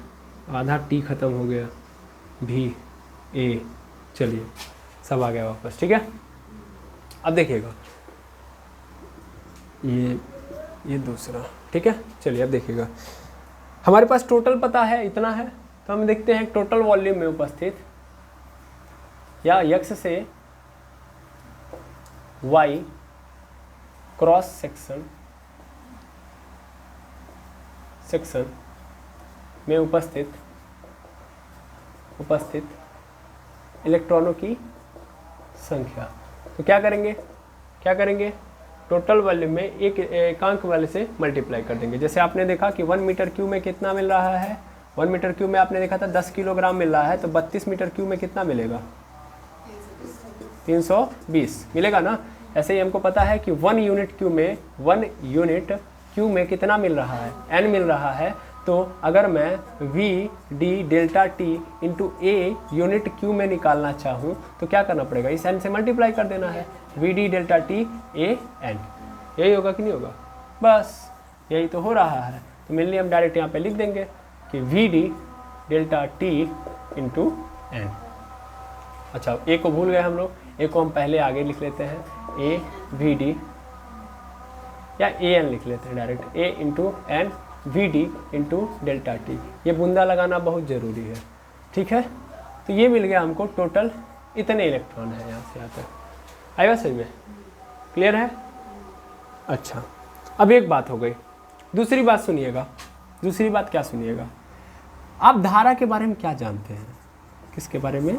आधा टी खत्म हो गया, भी ए, चलिए सब आ गया वापस। ठीक है, अब देखिएगा ये दूसरा, ठीक है, चलिए अब देखिएगा, हमारे पास टोटल पता है इतना है, तो हम देखते हैं टोटल वॉल्यूम में उपस्थित या x से y क्रॉस सेक्शन में उपस्थित इलेक्ट्रॉनों की संख्या। तो क्या करेंगे टोटल वॉल्यूम में एक एकांक वाले से मल्टीप्लाई कर देंगे। जैसे आपने देखा कि 1 मीटर क्यूब में कितना मिल रहा है, 1 मीटर क्यूब में आपने देखा था 10 किलोग्राम मिल रहा है, तो 32 मीटर क्यूब में कितना मिलेगा, 320 मिलेगा ना। ऐसे ही हमको पता है कि 1 यूनिट क्यूब में कितना मिल रहा है, n मिल रहा है। तो अगर मैं v d delta t into A unit cube में निकालना चाहूँ तो क्या करना पड़ेगा, इस n से मल्टीप्लाई कर देना है, v d delta t a n। यही होगा कि नहीं होगा, बस यही तो हो रहा है। तो मेनली हम डायरेक्ट यहाँ पे लिख देंगे कि v d delta t into n। अच्छा, a को भूल गए हम लोग, a को हम पहले आगे लिख लेते हैं, a v d या a n लिख लेते हैं direct, a into n V D into delta T. ये बूंदा लगाना बहुत ज़रूरी है, ठीक है। तो ये मिल गया हमको टोटल इतने इलेक्ट्रॉन है यहाँ से यहाँ तक। आएगा समझ में, क्लियर है। अच्छा, अब एक बात हो गई, दूसरी बात सुनिएगा। दूसरी बात क्या सुनिएगा, आप धारा के बारे में क्या जानते हैं? किसके बारे में?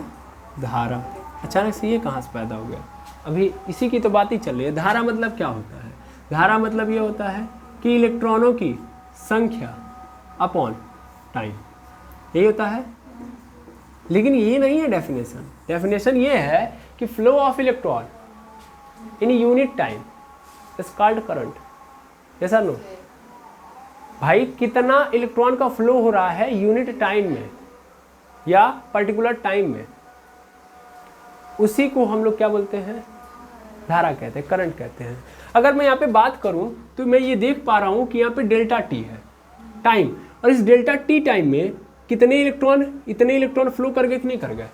धारा। अचानक से ये कहाँ से पैदा हो गया? अभी इसी की तो बात ही चल रही है। धारा मतलब क्या होता है? धारा मतलब ये होता है कि इलेक्ट्रॉनों की संख्या अपॉन टाइम, यही होता है। लेकिन ये नहीं है डेफिनेशन। डेफिनेशन ये है कि flow of electron in unit time is called current. जैसा नो भाई, कितना इलेक्ट्रॉन का फ्लो हो रहा है यूनिट टाइम में या पर्टिकुलर टाइम में, उसी को हम लोग क्या बोलते हैं? धारा कहते हैं, करंट कहते हैं। अगर मैं यहाँ पे बात करूँ तो मैं ये देख पा रहा हूँ कि यहाँ पे डेल्टा टी है टाइम, और इस डेल्टा टी टाइम में इतने इलेक्ट्रॉन फ्लो कर गए कि नहीं कर गए।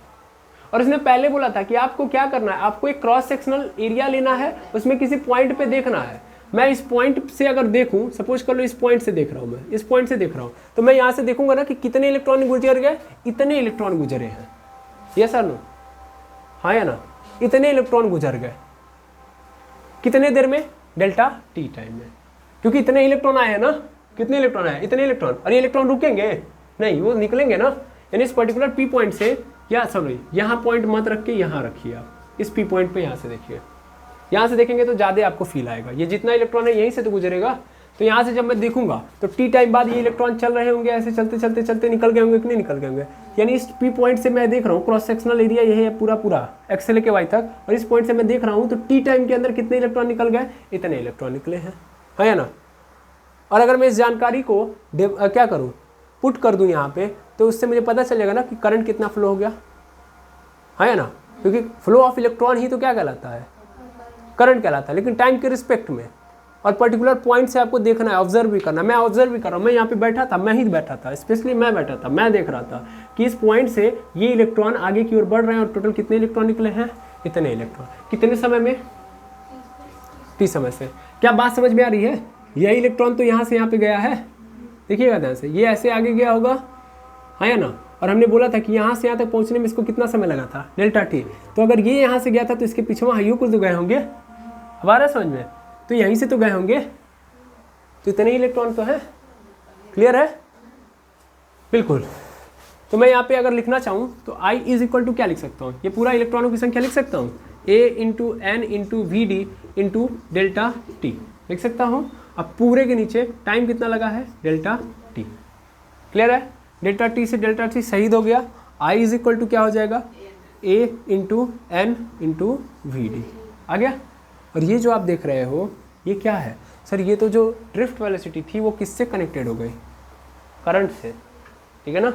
और इसने पहले बोला था कि आपको क्या करना है, आपको एक क्रॉस सेक्शनल एरिया लेना है, उसमें किसी पॉइंट पे देखना है। मैं इस पॉइंट से अगर देखूँ, सपोज कर लो इस पॉइंट से देख रहा हूँ, मैं इस पॉइंट से देख रहा हूँ, तो मैं यहाँ से देखूंगा ना कि कितने इलेक्ट्रॉन गुजर गए, इतने इलेक्ट्रॉन गुजरे हैं। यस सर नो, हाँ या ना, इतने इलेक्ट्रॉन गुजर गए। कितने देर में? डेल्टा टी टाइम में, क्योंकि इतने इलेक्ट्रॉन आए हैं ना। कितने इलेक्ट्रॉन आए? इतने इलेक्ट्रॉन। और ये इलेक्ट्रॉन रुकेंगे नहीं, वो निकलेंगे ना। यानी इस पर्टिकुलर पी पॉइंट से, या सॉरी यहाँ पॉइंट मत रख के यहाँ रखिए आप, इस पी पॉइंट पे यहाँ से देखिए, यहाँ से देखेंगे तो ज़्यादा आपको फील आएगा। ये जितना इलेक्ट्रॉन है यहीं से तो गुजरेगा। तो यहाँ से जब मैं देखूंगा तो टी टाइम बाद ये इलेक्ट्रॉन चल रहे होंगे, ऐसे चलते चलते चलते निकल गए होंगे कि नहीं निकल गए होंगे। यानी इस पी पॉइंट से मैं देख रहा हूँ, क्रॉस सेक्शनल एरिया यही है पूरा एक्स से लेके वाई तक, और इस पॉइंट से मैं देख रहा हूँ तो टी टाइम के अंदर कितने इलेक्ट्रॉन निकल गए, इतने इलेक्ट्रॉन निकले हैं, है या ना। और अगर मैं इस जानकारी को क्या करूँ, पुट कर दूँ यहाँ पे, तो उससे मुझे पता चल जाएगा ना कि करंट कितना फ्लो हो गया, है या ना। क्योंकि फ्लो ऑफ इलेक्ट्रॉन ही तो क्या कहलाता है, करंट कहलाता है। लेकिन टाइम के रिस्पेक्ट में और पर्टिकुलर पॉइंट से आपको देखना है, ऑब्जर्व भी करना है। मैं ऑब्जर्व भी कर रहा हूँ, मैं यहाँ पे बैठा था, मैं ही बैठा था, स्पेशली मैं बैठा था, मैं देख रहा था कि इस पॉइंट से ये इलेक्ट्रॉन आगे की ओर बढ़ रहे हैं, और टोटल कितने इलेक्ट्रॉन निकले हैं, इतने इलेक्ट्रॉन। कितने समय में? टी समय से। क्या बात समझ में आ रही है? यह इलेक्ट्रॉन तो यहाँ से यहाँ पे गया है, देखिएगा ध्यान से, ये ऐसे आगे गया होगा, हाँ या ना। और हमने बोला था कि यहाँ से यहाँ तक पहुँचने में इसको कितना समय लगा था, डेल्टा टी। तो अगर ये यहाँ से गया था तो इसके पीछे वहाँ यू कुछ तो गए होंगे, हमारा समझ में, तो यहीं से तो गए होंगे, तो इतने इलेक्ट्रॉन तो है। क्लियर है? बिल्कुल। तो मैं यहाँ पे अगर लिखना चाहूँ तो I इज इक्वल टू क्या लिख सकता हूँ, ये पूरा इलेक्ट्रॉनों की संख्या लिख सकता हूँ, A into N into V D into delta T लिख सकता हूँ। अब पूरे के नीचे टाइम कितना लगा है, डेल्टा टी। क्लियर है? डेल्टा टी से डेल्टा टी शहीद हो गया। I इज इक्वल टू क्या हो जाएगा, A into N into V D आ गया। और ये जो आप देख रहे हो ये क्या है सर, ये तो जो ड्रिफ्ट वेलोसिटी थी वो किससे कनेक्टेड हो गई, करंट से, ठीक है ना।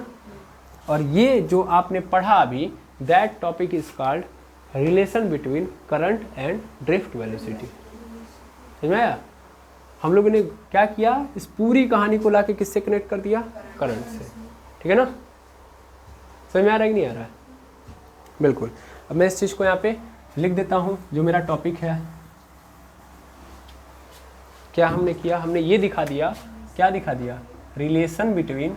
और ये जो आपने पढ़ा अभी, that topic is called relation between current and drift velocity. समझ में आया? हम लोगों ने क्या किया, इस पूरी कहानी को लाके किससे कनेक्ट कर दिया, करंट से, ठीक है ना। समझ में आ रहा है कि नहीं आ रहा है? बिल्कुल। अब मैं इस चीज़ को यहाँ पे लिख देता हूँ, जो मेरा टॉपिक है। क्या हमने किया, हमने ये दिखा दिया, क्या दिखा दिया, relation between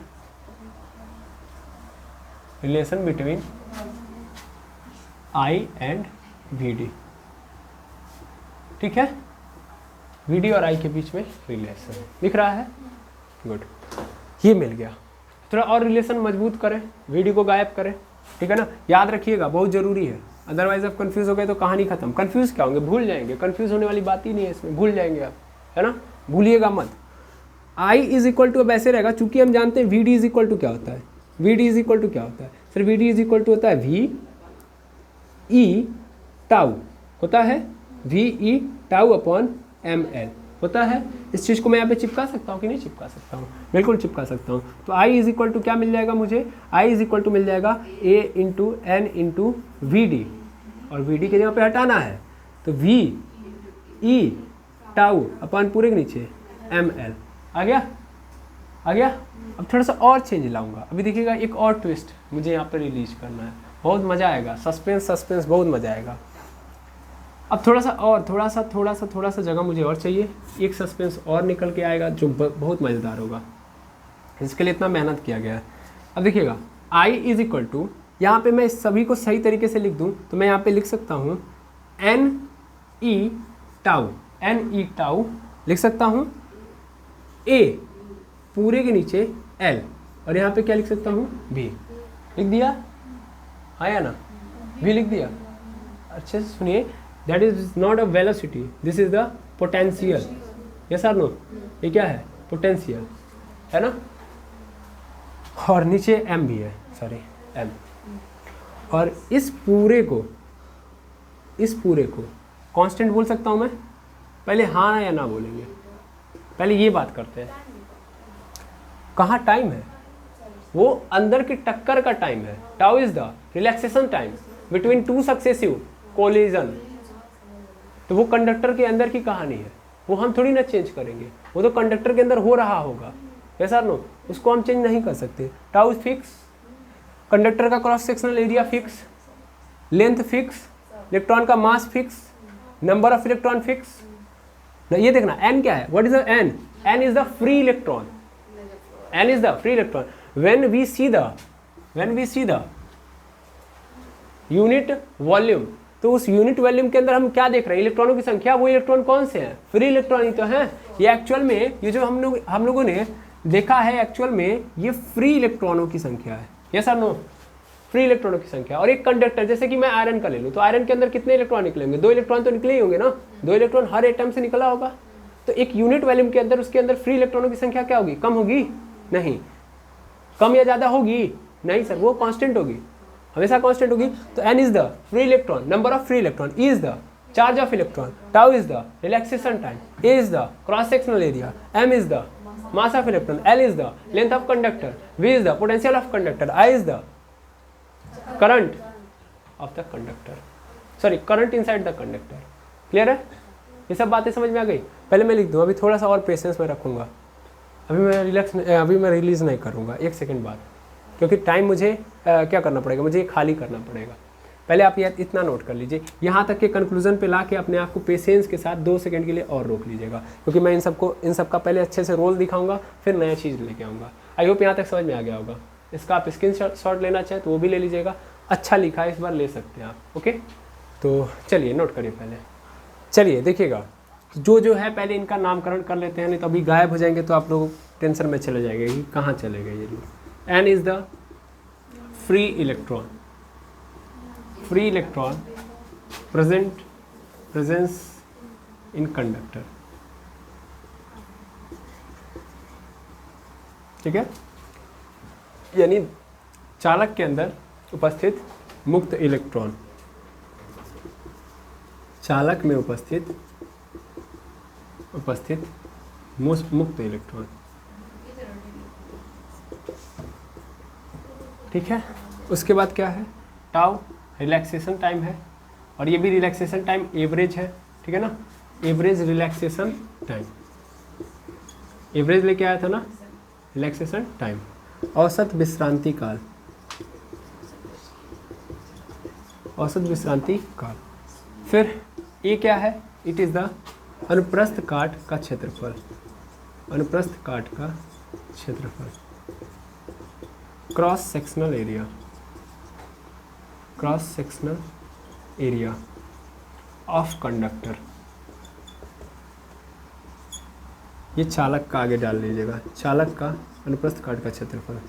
I and VD, ठीक है। VD और I के बीच में रिलेशन दिख रहा है, गुड। ये मिल गया। थोड़ा और रिलेशन मजबूत करें, वीडी को गायब करें, ठीक है ना। याद रखिएगा, बहुत ज़रूरी है, अदरवाइज आप कंफ्यूज हो गए तो कहानी खत्म। कंफ्यूज क्या होंगे, भूल जाएंगे। कंफ्यूज होने वाली बात ही नहीं है इसमें, भूल जाएंगे आप, है ना, भूलिएगा मत। आई इज इक्वल टू अब ऐसे रहेगा, चूंकि हम जानते हैं V D is equal to क्या होता है, V D is equal to क्या होता है sir, V D is equal to होता है वी ई टाउ, होता है V E tau upon M L होता है। इस चीज़ को मैं यहाँ पे चिपका सकता हूँ कि नहीं चिपका सकता हूँ, बिल्कुल चिपका सकता हूँ। तो आई इज इक्वल टू क्या मिल जाएगा मुझे, आई इज इक्वल टू मिल जाएगा A into N into V D, और वी डी के जगह पे हटाना है तो वी ई टाउ अपॉन पूरे के नीचे एम एल। आ गया, आ गया। अब थोड़ा सा और चेंज लाऊंगा, अभी देखिएगा एक और ट्विस्ट मुझे यहाँ पे रिलीज करना है, बहुत मज़ा आएगा, सस्पेंस सस्पेंस बहुत मज़ा आएगा। अब थोड़ा सा और थोड़ा सा जगह मुझे और चाहिए, एक सस्पेंस और निकल के आएगा जो बहुत मज़ेदार होगा, इसके लिए इतना मेहनत किया गया है। अब देखिएगा आई इज इक्वल टू, यहाँ पे मैं इस सभी को सही तरीके से लिख दूँ तो मैं यहाँ पे लिख सकता हूँ N E tau, N E tau लिख सकता हूँ, ए पूरे के नीचे एल, और यहाँ पे क्या लिख सकता हूँ भी, लिख दिया, हाँ या ना, भी लिख दिया। अच्छे से सुनिए, that is not a velocity, this is the potential, yes और नो, ये क्या है पोटेंशियल, है ना, और नीचे एम भी है, सॉरी एम। और इस पूरे को कांस्टेंट बोल सकता हूँ मैं, पहले हाँ या ना बोलेंगे, पहले ये बात करते हैं। कहाँ टाइम है, वो अंदर की टक्कर का टाइम है, tau is the relaxation time between two successive collision. तो वो कंडक्टर के अंदर की कहानी है, वो हम थोड़ी ना चेंज करेंगे, वो तो कंडक्टर के अंदर हो रहा होगा, ऐसा नो, उसको हम चेंज नहीं कर सकते। टाउ फिक्स, कंडक्टर का cross sectional area fix, length fix, electron का mass fix, number of electron fix. ये देखना एन क्या है, what is the N, N is the free electron, N is the free electron. When we see the unit volume, तो उस unit volume के अंदर हम क्या देख रहे हैं, इलेक्ट्रॉनों की संख्या, वो इलेक्ट्रॉन कौन से हैं, फ्री इलेक्ट्रॉन ही तो हैं। ये एक्चुअल में, ये जो हम लोगों ने देखा है एक्चुअल में, ये फ्री इलेक्ट्रॉनों की संख्या है, यस और नो, फ्री इलेक्ट्रॉनों की संख्या। और एक कंडक्टर, जैसे कि मैं आयरन का ले लूँ, तो आयरन के अंदर कितने इलेक्ट्रॉन निकलेंगे, 2 इलेक्ट्रॉन तो निकले ही होंगे ना, 2 इलेक्ट्रॉन हर एटम से निकला होगा। तो एक यूनिट वॉल्यूम के अंदर, उसके अंदर फ्री इलेक्ट्रॉनों की संख्या क्या होगी, कम होगी, नहीं, कम या ज़्यादा होगी, नहीं सर, वो कांस्टेंट होगी, हमेशा कांस्टेंट होगी। तो n is the free electron, number of free electron, E is the charge of electron, tau is the relaxation time, A is the cross sectional area, M is the mass of electron, L is the length of conductor, V is the potential of conductor, I is the current of the conductor, sorry current inside the conductor. Clear है, ये सब बातें समझ में आ गई। पहले मैं लिख दूँ, अभी थोड़ा सा और पेशेंस में रखूँगा, अभी मैं रिलीज़ नहीं करूँगा, 1 सेकेंड बाद, क्योंकि टाइम मुझे क्या करना पड़ेगा, मुझे खाली करना पड़ेगा। पहले आप ये इतना नोट कर लीजिए, यहाँ तक के कंक्लूजन पे ला के अपने आप को पेशेंस के साथ 2 सेकंड के लिए और रोक लीजिएगा, क्योंकि मैं इन सब का पहले अच्छे से रोल दिखाऊंगा, फिर नया चीज़ लेके आऊँगा। आई होप यहाँ तक समझ में आ गया होगा। इसका आप स्क्रीन शॉट लेना चाहें तो वो भी ले लीजिएगा, अच्छा लिखा है, इस बार ले सकते हैं आप, ओके। तो चलिए नोट करिए पहले, चलिए देखिएगा, जो है पहले इनका नामकरण कर लेते हैं, नहीं तो अभी गायब हो जाएंगे तो आप लोग टेंशन में चले जाएंगे कि कहाँ चले गए ये लोग। N is the free electron, free electron presence in conductor, ठीक है, यानी चालक के अंदर उपस्थित मुक्त इलेक्ट्रॉन, चालक में उपस्थित मुक्त इलेक्ट्रॉन, ठीक है। उसके बाद क्या है, टाउ रिलैक्सेशन टाइम है, और ये भी रिलैक्सेशन टाइम एवरेज है, ठीक है ना, एवरेज रिलैक्सेशन टाइम, एवरेज लेके आया था ना, रिलैक्सेशन टाइम। औसत विश्रांति काल, औसत विश्रांति काल। फिर ये क्या है, इट इज़ द अनुप्रस्थ काट का क्षेत्रफल, अनुप्रस्थ काट का क्षेत्रफल, cross sectional area, cross sectional area of conductor. ये चालक का आगे डाल लीजिएगा, चालक का अनुप्रस्थ काट का क्षेत्रफल।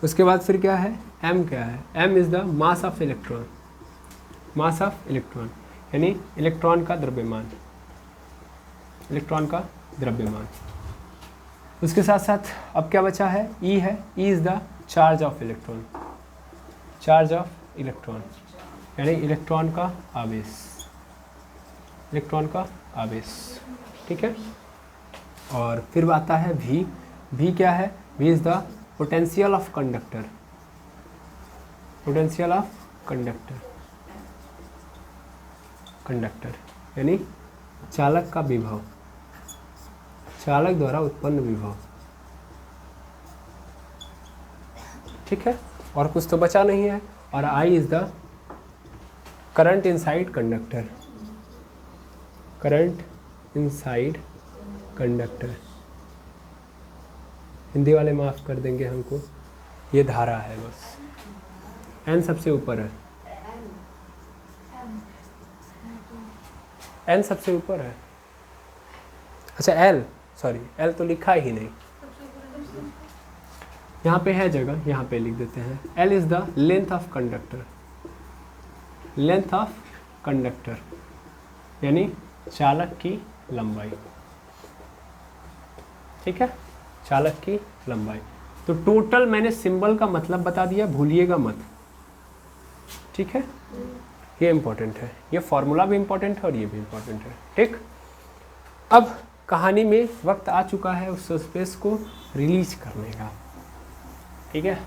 उसके बाद फिर क्या है, m क्या है, m is the mass of electron, mass of electron यानी इलेक्ट्रॉन का द्रव्यमान, इलेक्ट्रॉन का द्रव्यमान। उसके साथ साथ अब क्या बचा है, E है, E is the charge of electron, charge of electron यानी इलेक्ट्रॉन का आवेश, इलेक्ट्रॉन का आवेश, ठीक है। और फिर आता है V, V क्या है, V is the potential of conductor, potential of conductor, conductor यानी चालक का विभव, चालक द्वारा उत्पन्न विभव, ठीक है। और कुछ तो बचा नहीं है। और I is the current inside conductor, current inside conductor, Hindi वाले माफ़ कर देंगे हमको, ये धारा है बस। N सबसे ऊपर है, N सबसे ऊपर है, अच्छा L, सॉरी L तो लिखा ही नहीं, यहाँ पे है जगह, यहाँ पे लिख देते हैं। L is the length of conductor, length of conductor यानी चालक की लंबाई, ठीक है, चालक की लंबाई। तो टोटल मैंने सिंबल का मतलब बता दिया, भूलिएगा मत, ठीक है। ये इम्पोर्टेंट है, ये फॉर्मूला भी इम्पोर्टेंट है और ये भी इम्पोर्टेंट है, ठीक। अब कहानी में वक्त आ चुका है उस सस्पेंस को रिलीज करने का, ठीक है।